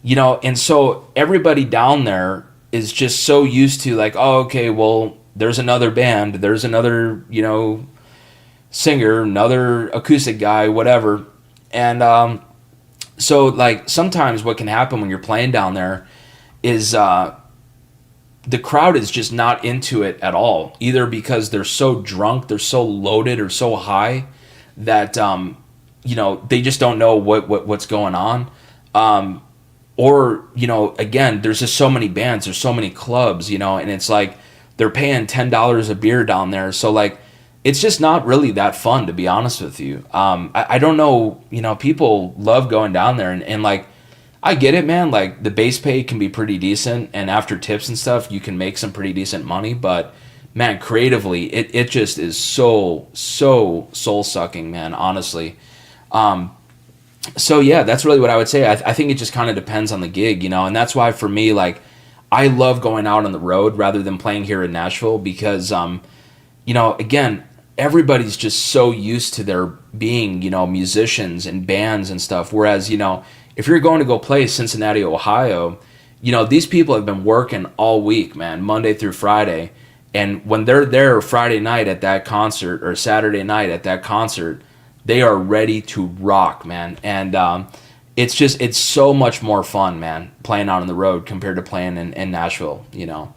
you know, and so everybody down there is just so used to like, oh, okay, well, there's another band, there's another, you know, singer, another acoustic guy, whatever. And so like sometimes what can happen when you're playing down there is the crowd is just not into it at all, either because they're so drunk, they're so loaded or so high that you know, they just don't know what's going on, or you know, again, there's just so many bands, there's so many clubs, you know, and it's like they're paying $10 a beer down there, so like it's just not really that fun, to be honest with you. I don't know, you know, people love going down there, and like I get it, man. Like the base pay can be pretty decent, and after tips and stuff, you can make some pretty decent money. But man, creatively, it just is so soul sucking, man. Honestly, so yeah, that's really what I would say. I think it just kind of depends on the gig, you know, and that's why for me, like I love going out on the road rather than playing here in Nashville because, you know, again, everybody's just so used to their being, you know, musicians and bands and stuff. Whereas, you know, if you're going to go play Cincinnati, Ohio, you know, these people have been working all week, man, Monday through Friday. And when they're there Friday night at that concert or Saturday night at that concert, they are ready to rock, man. And it's so much more fun, man, playing out on the road compared to playing in Nashville, you know.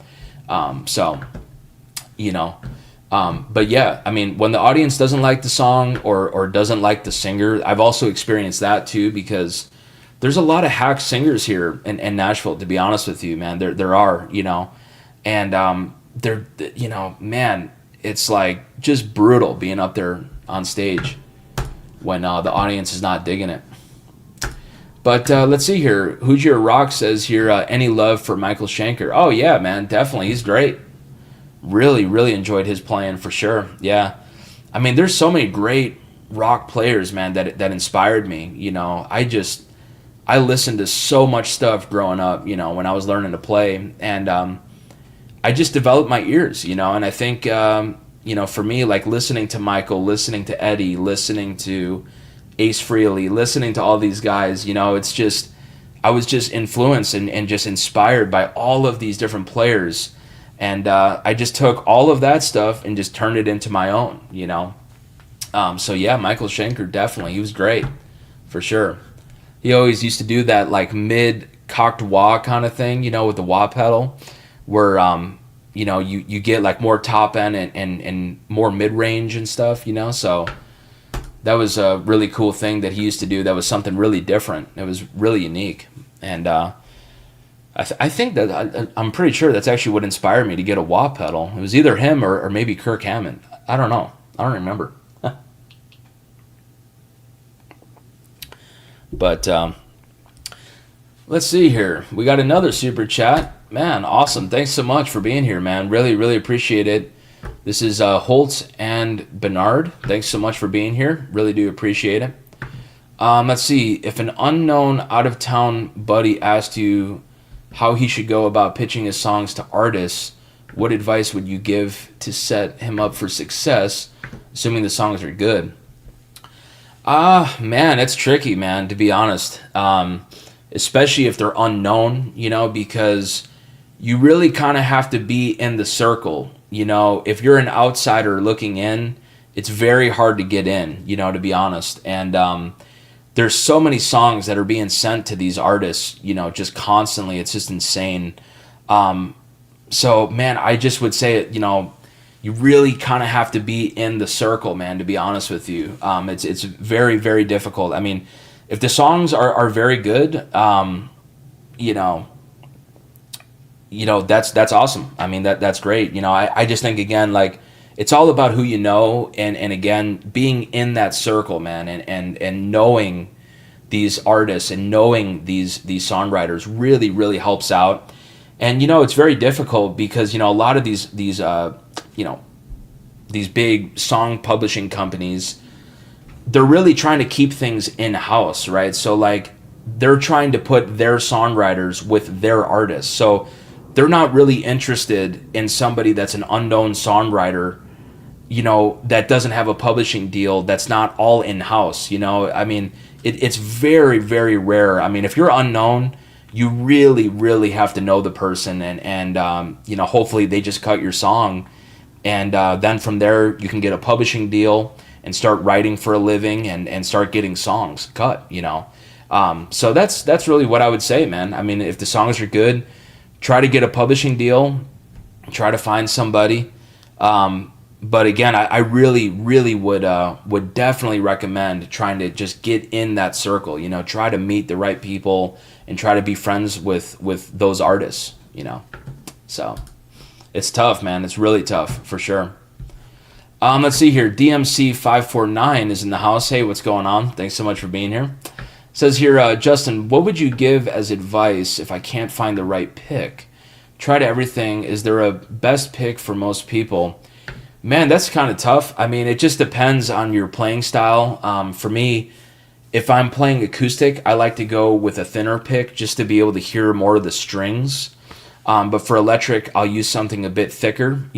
So, you know, but yeah, I mean, when the audience doesn't like the song or doesn't like the singer, I've also experienced that too, because there's a lot of hack singers here in Nashville, to be honest with you, man. There are, you know, and they're, you know, man, it's like just brutal being up there on stage when the audience is not digging it. But let's see here. Who's Your Rock says here, any love for Michael Schenker? Oh yeah, man, definitely. He's great. Really enjoyed his playing for sure. Yeah, I mean, there's so many great rock players, man, that inspired me. You know, I listened to so much stuff growing up, you know, when I was learning to play, and I just developed my ears, you know, and I think, you know, for me, like listening to Michael, listening to Eddie, listening to Ace Frehley, listening to all these guys, you know, it's just, I was just influenced and just inspired by all of these different players, and I just took all of that stuff and just turned it into my own, you know. So yeah, Michael Schenker, definitely, he was great, for sure. He always used to do that like mid-cocked wah kind of thing, you know, with the wah pedal, where, you know, you get like more top end and more mid-range and stuff, you know. So that was a really cool thing that he used to do. That was something really different. It was really unique. And I think that I'm pretty sure that's actually what inspired me to get a wah pedal. It was either him or maybe Kirk Hammett. I don't know. I don't remember. But let's see here. We got another super chat. Man, awesome. Thanks so much for being here, man. Really appreciate it. This is Holt and Bernard. Thanks so much for being here. Really do appreciate it. Let's see. If an unknown out of town buddy asked you how he should go about pitching his songs to artists, what advice would you give to set him up for success, assuming the songs are good? Man, it's tricky, man, to be honest. Especially if they're unknown, because you really kind of have to be in the circle. If you're an outsider looking in, it's very hard to get in, to be honest. And there's so many songs that are being sent to these artists, just constantly. It's just insane. So, man, I just would say, you really kind of have to be in the circle, man, to be honest with you. It's very, very difficult. I mean, if the songs are very good, that's awesome. I mean, that's great. I just think, again, like, it's all about who you know, and again, being in that circle, man, and knowing these artists and knowing these songwriters really, really helps out. And, it's very difficult because, a lot of these big song publishing companies, they're really trying to keep things in-house, right? So, like, they're trying to put their songwriters with their artists. So they're not really interested in somebody that's an unknown songwriter, that doesn't have a publishing deal, that's not all in-house, I mean, it's very, very rare. I mean, if you're unknown, you really, really have to know the person, and hopefully they just cut your song, and then from there you can get a publishing deal and start writing for a living and start getting songs cut, So that's really what I would say, man. I mean, if the songs are good, try to get a publishing deal, try to find somebody. But again, I really, really would definitely recommend trying to just get in that circle, try to meet the right people and try to be friends with those artists, So it's tough, man. It's really tough for sure. Let's see here. DMC549 is in the house. Hey, what's going on? Thanks so much for being here. Says here, Justin, what would you give as advice if I can't find the right pick? Try to everything. Is there a best pick for most people? Man, that's kind of tough. I mean, it just depends on your playing style. For me, if I'm playing acoustic, I like to go with a thinner pick just to be able to hear more of the strings. But for electric, I'll use something a bit thicker,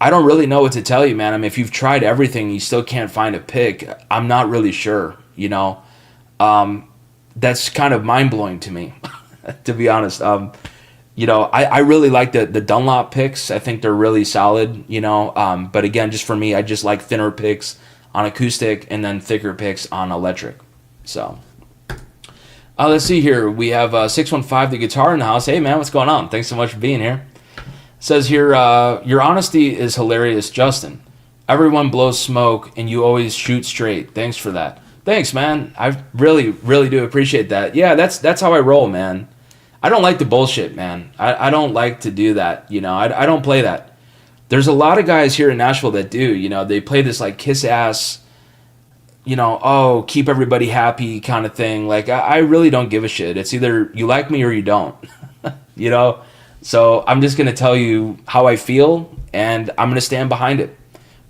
I don't really know what to tell you, man. I mean, if you've tried everything and you still can't find a pick, I'm not really sure, That's kind of mind-blowing to me, to be honest. I really like the Dunlop picks. I think they're really solid, But again, just for me, I just like thinner picks on acoustic and then thicker picks on electric. So, let's see here. We have 615 the guitar in the house. Hey, man, what's going on? Thanks so much for being here. Says here, your honesty is hilarious, Justin. Everyone blows smoke and you always shoot straight. Thanks for that. Thanks, man. I really, really do appreciate that. Yeah, that's how I roll, man. I don't like the bullshit, man. I don't like to do that, I don't play that. There's a lot of guys here in Nashville that do, they play this like kiss ass, keep everybody happy kind of thing. Like, I really don't give a shit. It's either you like me or you don't, So I'm just going to tell you how I feel, and I'm going to stand behind it.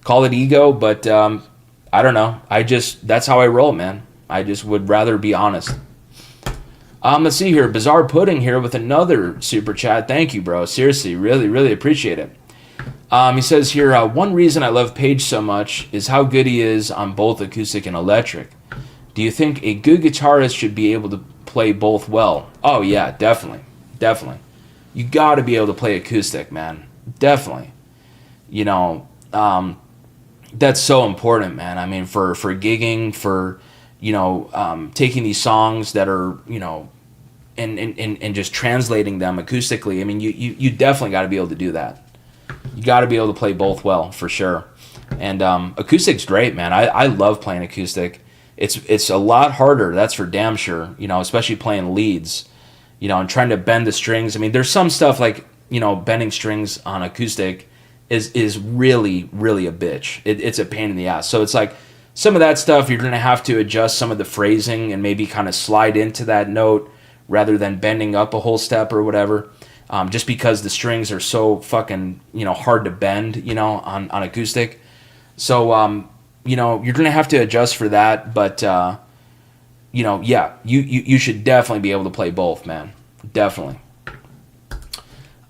Call it ego, but I don't know. That's how I roll, man. I just would rather be honest. Let's see here. Bizarre Pudding here with another super chat. Thank you, bro. Seriously, really, really appreciate it. He says here, one reason I love Page so much is how good he is on both acoustic and electric. Do you think a good guitarist should be able to play both well? Oh, yeah, definitely. Definitely. You got to be able to play acoustic, man. Definitely. That's so important, man. I mean, for gigging, for, taking these songs that are, and just translating them acoustically. I mean, you definitely got to be able to do that. You got to be able to play both well, for sure. And acoustic's great, man. I love playing acoustic. It's a lot harder, that's for damn sure, especially playing leads. And trying to bend the strings. I mean, there's some stuff like, bending strings on acoustic is really, really a bitch. It's a pain in the ass. So it's like some of that stuff, you're going to have to adjust some of the phrasing and maybe kind of slide into that note rather than bending up a whole step or whatever. just because the strings are so fucking, hard to bend, on acoustic. So, you're going to have to adjust for that. But, yeah, you should definitely be able to play both, man. Definitely.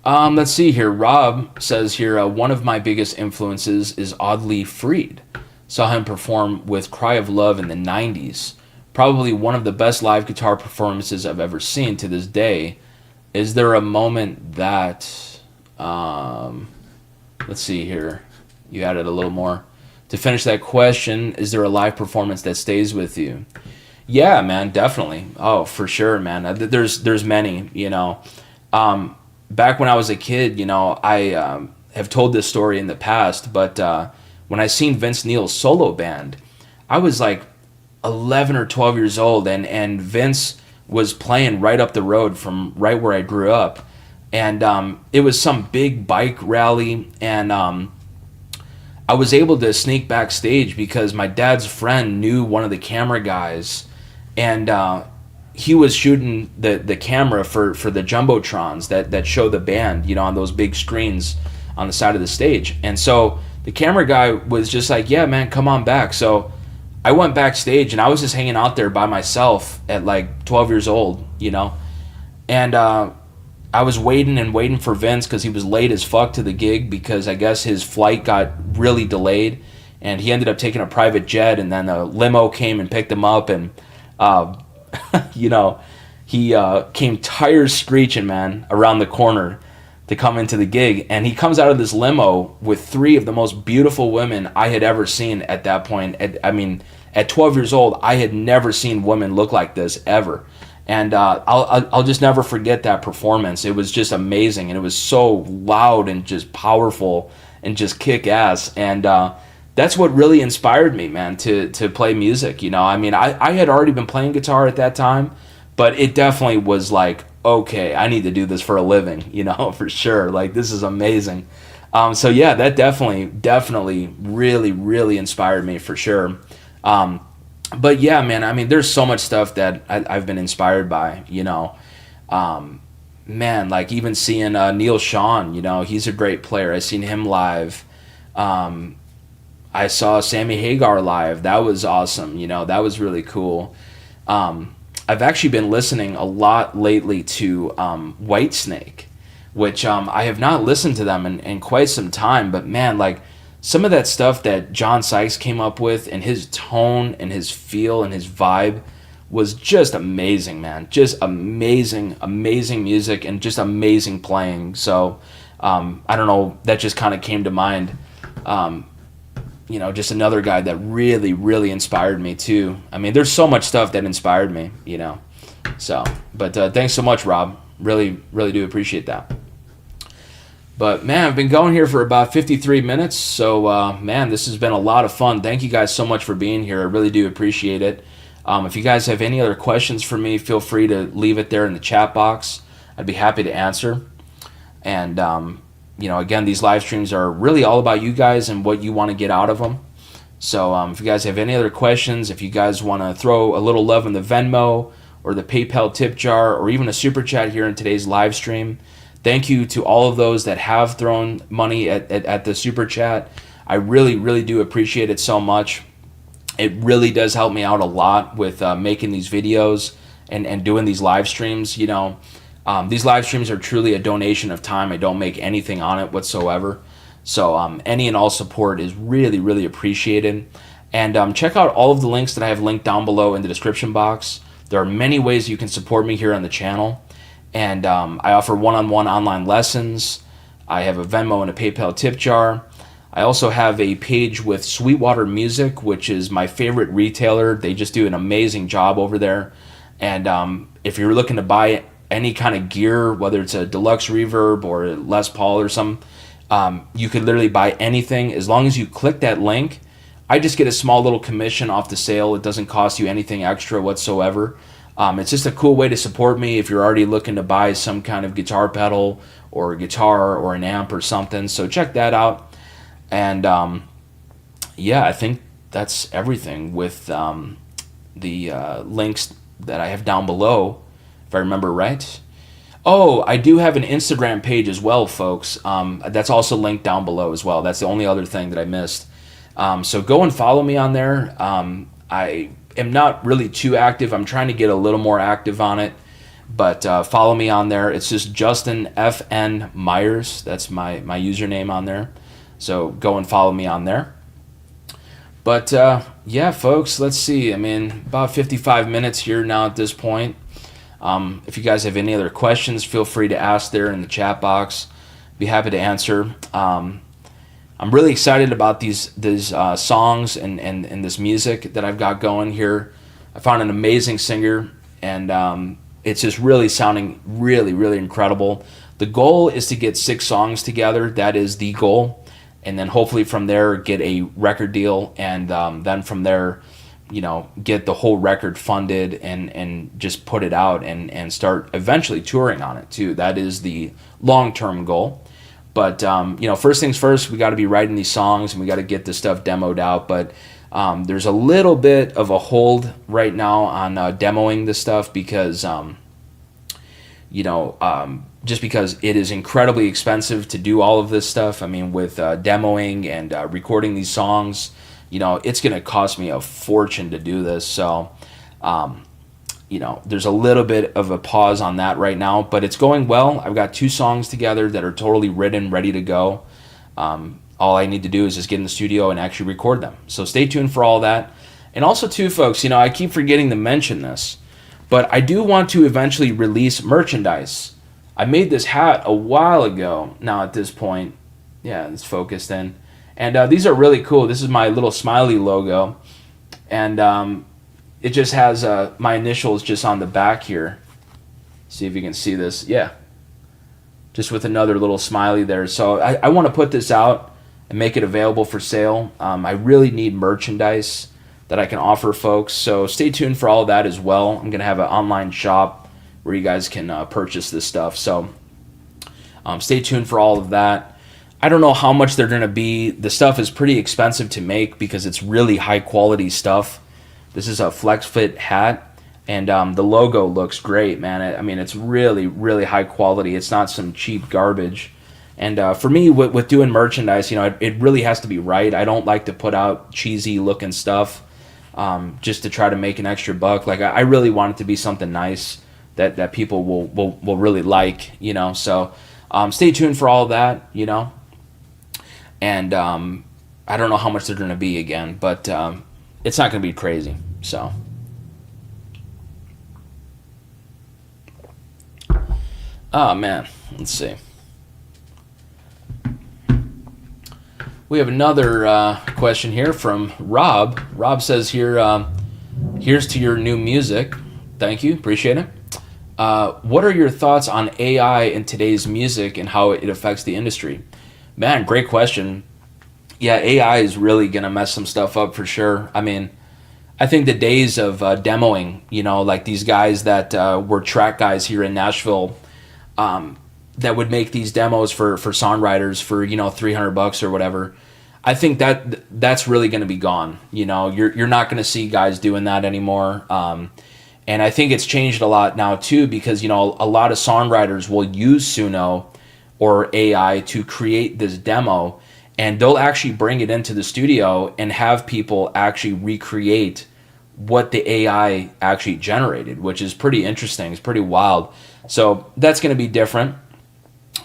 Let's see here. Rob says here, one of my biggest influences is Oddly Freed. Saw him perform with Cry of Love in the 90s. Probably one of the best live guitar performances I've ever seen to this day. Is there a moment that... let's see here. You added a little more. To finish that question, is there a live performance that stays with you? Yeah, man, definitely. Oh, for sure, man. There's many, Back when I was a kid, I have told this story in the past, but when I seen Vince Neil's solo band, I was like 11 or 12 years old, and Vince was playing right up the road from right where I grew up. And it was some big bike rally, and I was able to sneak backstage because my dad's friend knew one of the camera guys, and he was shooting the camera for the jumbotrons that show the band, on those big screens on the side of the stage. And so the camera guy was just like, yeah, man, come on back. So I went backstage, and I was just hanging out there by myself at like 12 years old, and I was waiting for Vince because he was late as fuck to the gig because I guess his flight got really delayed, and he ended up taking a private jet, and then a limo came and picked him up, and he came tires screeching, man, around the corner to come into the gig. And he comes out of this limo with three of the most beautiful women I had ever seen at that point. At 12 years old, I had never seen women look like this ever. And I'll just never forget that performance. It was just amazing, and it was so loud and just powerful and just kick ass. And that's what really inspired me, man, to play music. I had already been playing guitar at that time, but it definitely was like, okay, I need to do this for a living, for sure. Like, this is amazing. So yeah, that definitely really, really inspired me for sure. But yeah, man, there's so much stuff that I've been inspired by, man, like even seeing Neil Sean, he's a great player. I seen him live. I saw Sammy Hagar live. That was awesome. That was really cool. I've actually been listening a lot lately to Whitesnake, which I have not listened to them in quite some time. But man, like some of that stuff that John Sykes came up with, and his tone and his feel and his vibe was just amazing, man. Just amazing, amazing music and just amazing playing. So I don't know, that just kind of came to mind. Just another guy that really, really inspired me too. There's so much stuff that inspired me, So, but thanks so much, Rob. Really, really do appreciate that. But man, I've been going here for about 53 minutes. So, man, this has been a lot of fun. Thank you guys so much for being here. I really do appreciate it. If you guys have any other questions for me, feel free to leave it there in the chat box. I'd be happy to answer. And, again, these live streams are really all about you guys and what you want to get out of them. So if you guys have any other questions, if you guys want to throw a little love in the Venmo or the PayPal tip jar or even a super chat here in today's live stream, thank you to all of those that have thrown money at the super chat. I really, really do appreciate it so much. It really does help me out a lot with making these videos and doing these live streams. These live streams are truly a donation of time. I don't make anything on it whatsoever. So any and all support is really, really appreciated. And check out all of the links that I have linked down below in the description box. There are many ways you can support me here on the channel. And I offer one-on-one online lessons. I have a Venmo and a PayPal tip jar. I also have a page with Sweetwater Music, which is my favorite retailer. They just do an amazing job over there. And if you're looking to buy any kind of gear, whether it's a deluxe reverb or a Les Paul or something, you could literally buy anything. As long as you click that link, I just get a small little commission off the sale. It doesn't cost you anything extra whatsoever. It's just a cool way to support me if you're already looking to buy some kind of guitar pedal or a guitar or an amp or something. So check that out. And yeah, I think that's everything with the links that I have down below, if I remember right. Oh, I do have an Instagram page as well, folks. That's also linked down below as well. That's the only other thing that I missed. So go and follow me on there. I am not really too active. I'm trying to get a little more active on it. But follow me on there. It's just Justin FN Meyers. That's my username on there. So go and follow me on there. But yeah, folks, let's see. I mean, about 55 minutes here now at this point. If you guys have any other questions, feel free to ask there in the chat box. Be happy to answer. I'm really excited about these songs and this music that I've got going here. I found an amazing singer, and it's just really sounding really, really incredible. The goal is to get 6 songs together. That is the goal. And then hopefully from there get a record deal, and then from there, get the whole record funded and just put it out and start eventually touring on it too. That is the long-term goal. But, first things first, we got to be writing these songs and we got to get this stuff demoed out. But there's a little bit of a hold right now on demoing this stuff because, just because it is incredibly expensive to do all of this stuff. I mean, with demoing and recording these songs, it's going to cost me a fortune to do this. So, there's a little bit of a pause on that right now, but it's going well. I've got 2 songs together that are totally written, ready to go. All I need to do is just get in the studio and actually record them. So stay tuned for all that. And also too, folks, I keep forgetting to mention this, but I do want to eventually release merchandise. I made this hat a while ago now at this point. Yeah, it's focused in. And these are really cool. This is my little smiley logo. And it just has my initials just on the back here. See if you can see this. Yeah. Just with another little smiley there. So I want to put this out and make it available for sale. I really need merchandise that I can offer folks. So stay tuned for all of that as well. I'm going to have an online shop where you guys can purchase this stuff. So stay tuned for all of that. I don't know how much they're going to be. The stuff is pretty expensive to make because it's really high quality stuff. This is a flex fit hat, and the logo looks great, man. It's really, really high quality. It's not some cheap garbage. And for me, with doing merchandise, it really has to be right. I don't like to put out cheesy looking stuff just to try to make an extra buck. Like I really want it to be something nice that people will really like, So stay tuned for all of that, And I don't know how much they're going to be again, but it's not going to be crazy. So oh man, let's see. We have another question here from Rob. Rob says here, here's to your new music. Thank you, appreciate it. What are your thoughts on AI in today's music and how it affects the industry? Man, great question. Yeah, AI is really going to mess some stuff up for sure. I think the days of demoing, like these guys that were track guys here in Nashville that would make these demos for songwriters for, $300 or whatever. I think that's really going to be gone. You're not going to see guys doing that anymore. And I think it's changed a lot now too because, a lot of songwriters will use Suno or AI to create this demo, and they'll actually bring it into the studio and have people actually recreate what the AI actually generated, which is pretty interesting. It's pretty wild. So that's going to be different.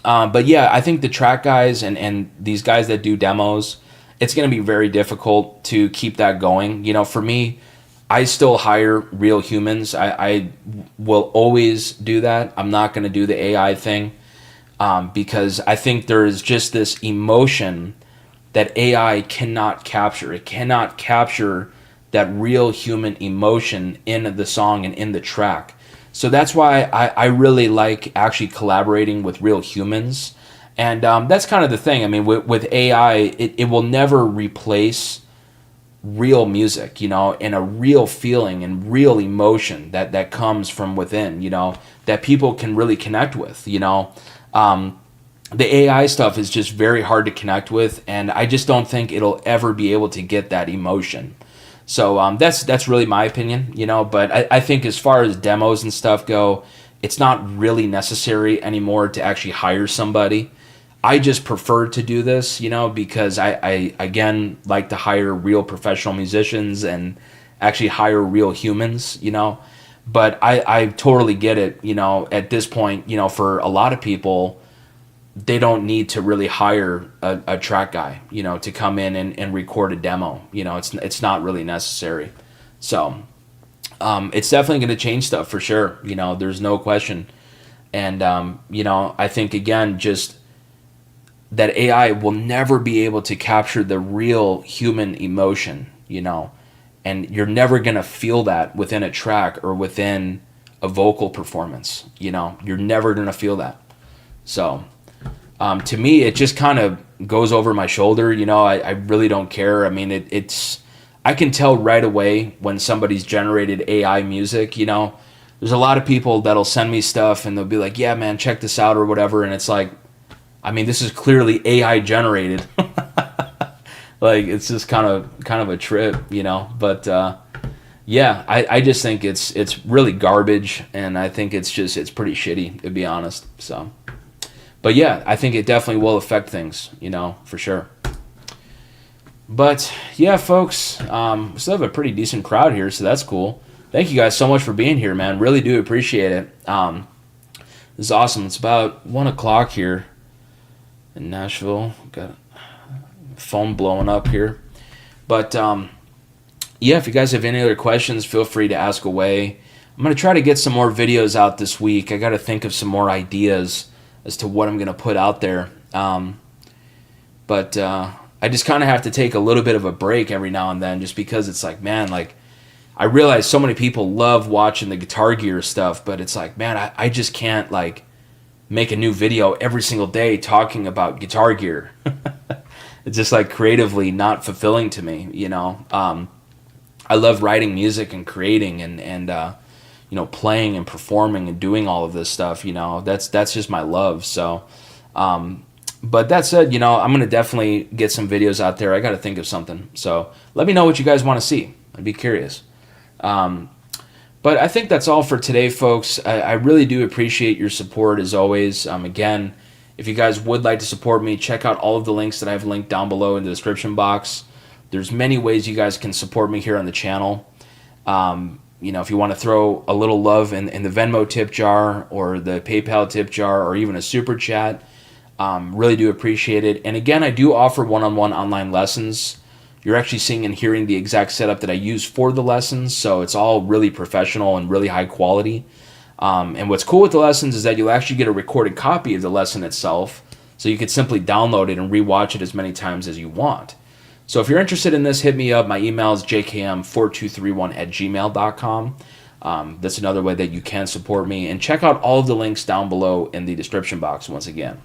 But yeah, I think the track guys and these guys that do demos, it's going to be very difficult to keep that going. For me, I still hire real humans. I will always do that. I'm not going to do the AI thing because I think there is just this emotion that AI cannot capture. It cannot capture that real human emotion in the song and in the track. So that's why I really like actually collaborating with real humans. And that's kind of the thing. With AI, it will never replace real music, and a real feeling and real emotion that comes from within, that people can really connect with, The AI stuff is just very hard to connect with, and I just don't think it'll ever be able to get that emotion. So that's really my opinion, But I think as far as demos and stuff go, it's not really necessary anymore to actually hire somebody. I just prefer to do this, because I again like to hire real professional musicians and actually hire real humans, But I totally get it, at this point, for a lot of people, they don't need to really hire a track guy, to come in and record a demo. It's not really necessary. So it's definitely going to change stuff for sure. There's no question. And, I think, again, just that AI will never be able to capture the real human emotion, and you're never going to feel that within a track or within a vocal performance. You're never going to feel that. So to me, it just kind of goes over my shoulder. I really don't care. I mean, I can tell right away when somebody's generated AI music. There's a lot of people that'll send me stuff and they'll be like, yeah, man, check this out or whatever. And it's like, I mean, this is clearly AI generated. Like, it's just kind of a trip, But yeah, I just think it's really garbage, and I think it's pretty shitty, to be honest. So, but yeah, I think it definitely will affect things, for sure. But yeah, folks, we still have a pretty decent crowd here, so that's cool. Thank you guys so much for being here, man. Really do appreciate it. This is awesome. It's about 1:00 here in Nashville. Got phone blowing up here. But yeah, if you guys have any other questions, feel free to ask away. I'm going to try to get some more videos out this week. I got to think of some more ideas as to what I'm going to put out there. But I just kind of have to take a little bit of a break every now and then, just because it's like, man, like, I realize so many people love watching the Guitar Gear stuff, but it's like, man, I just can't, like, make a new video every single day talking about Guitar Gear. It's just, like, creatively not fulfilling to me, I love writing music and creating and playing and performing and doing all of this stuff. That's just my love. So, but that said, I'm going to definitely get some videos out there. I got to think of something. So let me know what you guys want to see. I'd be curious. But I think that's all for today, folks. I really do appreciate your support as always. Again, if you guys would like to support me, check out all of the links that I've linked down below in the description box. There's many ways you guys can support me here on the channel. If you want to throw a little love in the Venmo tip jar or the PayPal tip jar or even a super chat, really do appreciate it. And again, I do offer one-on-one online lessons. You're actually seeing and hearing the exact setup that I use for the lessons, so it's all really professional and really high quality. And what's cool with the lessons is that you'll actually get a recorded copy of the lesson itself, so you could simply download it and rewatch it as many times as you want. So if you're interested in this, hit me up. My email is jkm4231@gmail.com. That's another way that you can support me. And check out all of the links down below in the description box once again.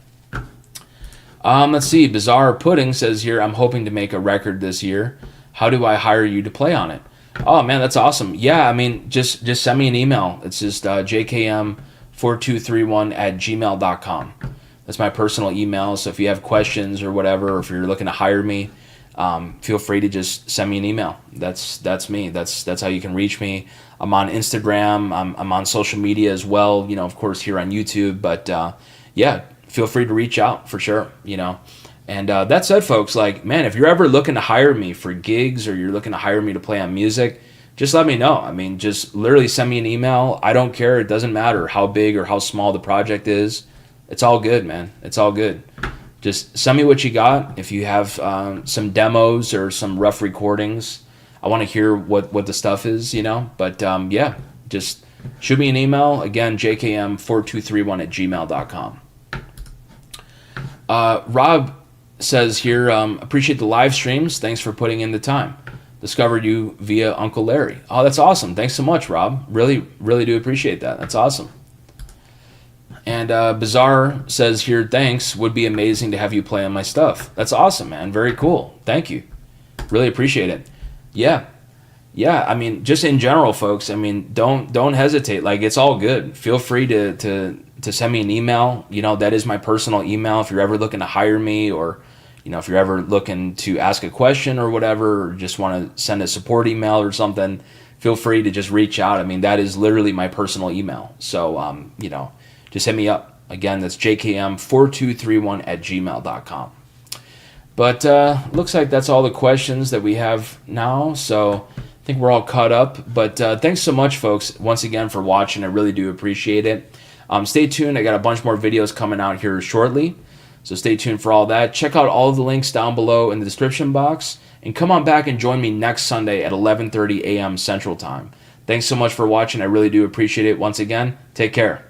Let's see. Bizarre Pudding says here, I'm hoping to make a record this year. How do I hire you to play on it? Oh, man, that's awesome. Yeah, I mean, just send me an email. It's just jkm4231@gmail.com. That's my personal email. So if you have questions or whatever, or if you're looking to hire me, feel free to just send me an email. That's me. That's how you can reach me. I'm on Instagram. I'm on social media as well, of course, here on YouTube. But yeah, feel free to reach out for sure, And that said, folks, like, man, if you're ever looking to hire me for gigs or you're looking to hire me to play on music, just let me know. I mean, just literally send me an email. I don't care. It doesn't matter how big or how small the project is. It's all good, man. It's all good. Just send me what you got. If you have some demos or some rough recordings, I want to hear what the stuff is, But yeah, just shoot me an email. Again, jkm4231@gmail.com. Rob says here, appreciate the live streams. Thanks for putting in the time. Discovered you via Uncle Larry. Oh, that's awesome. Thanks so much, Rob. Really, really do appreciate that. That's awesome. And Bizarre says here, thanks. Would be amazing to have you play on my stuff. That's awesome, man. Very cool. Thank you. Really appreciate it. Yeah. I mean, just in general, folks. I mean, don't hesitate. Like, it's all good. Feel free to send me an email. That is my personal email. If you're ever looking to hire me, or if you're ever looking to ask a question or whatever, or just want to send a support email or something, feel free to just reach out. I mean, that is literally my personal email. So, just hit me up. Again, that's jkm4231@gmail.com. But looks like that's all the questions that we have now. So I think we're all caught up. But thanks so much, folks, once again for watching. I really do appreciate it. Stay tuned. I got a bunch more videos coming out here shortly. So stay tuned for all that. Check out all of the links down below in the description box. And come on back and join me next Sunday at 11:30 a.m. Central Time. Thanks so much for watching. I really do appreciate it. Once again, take care.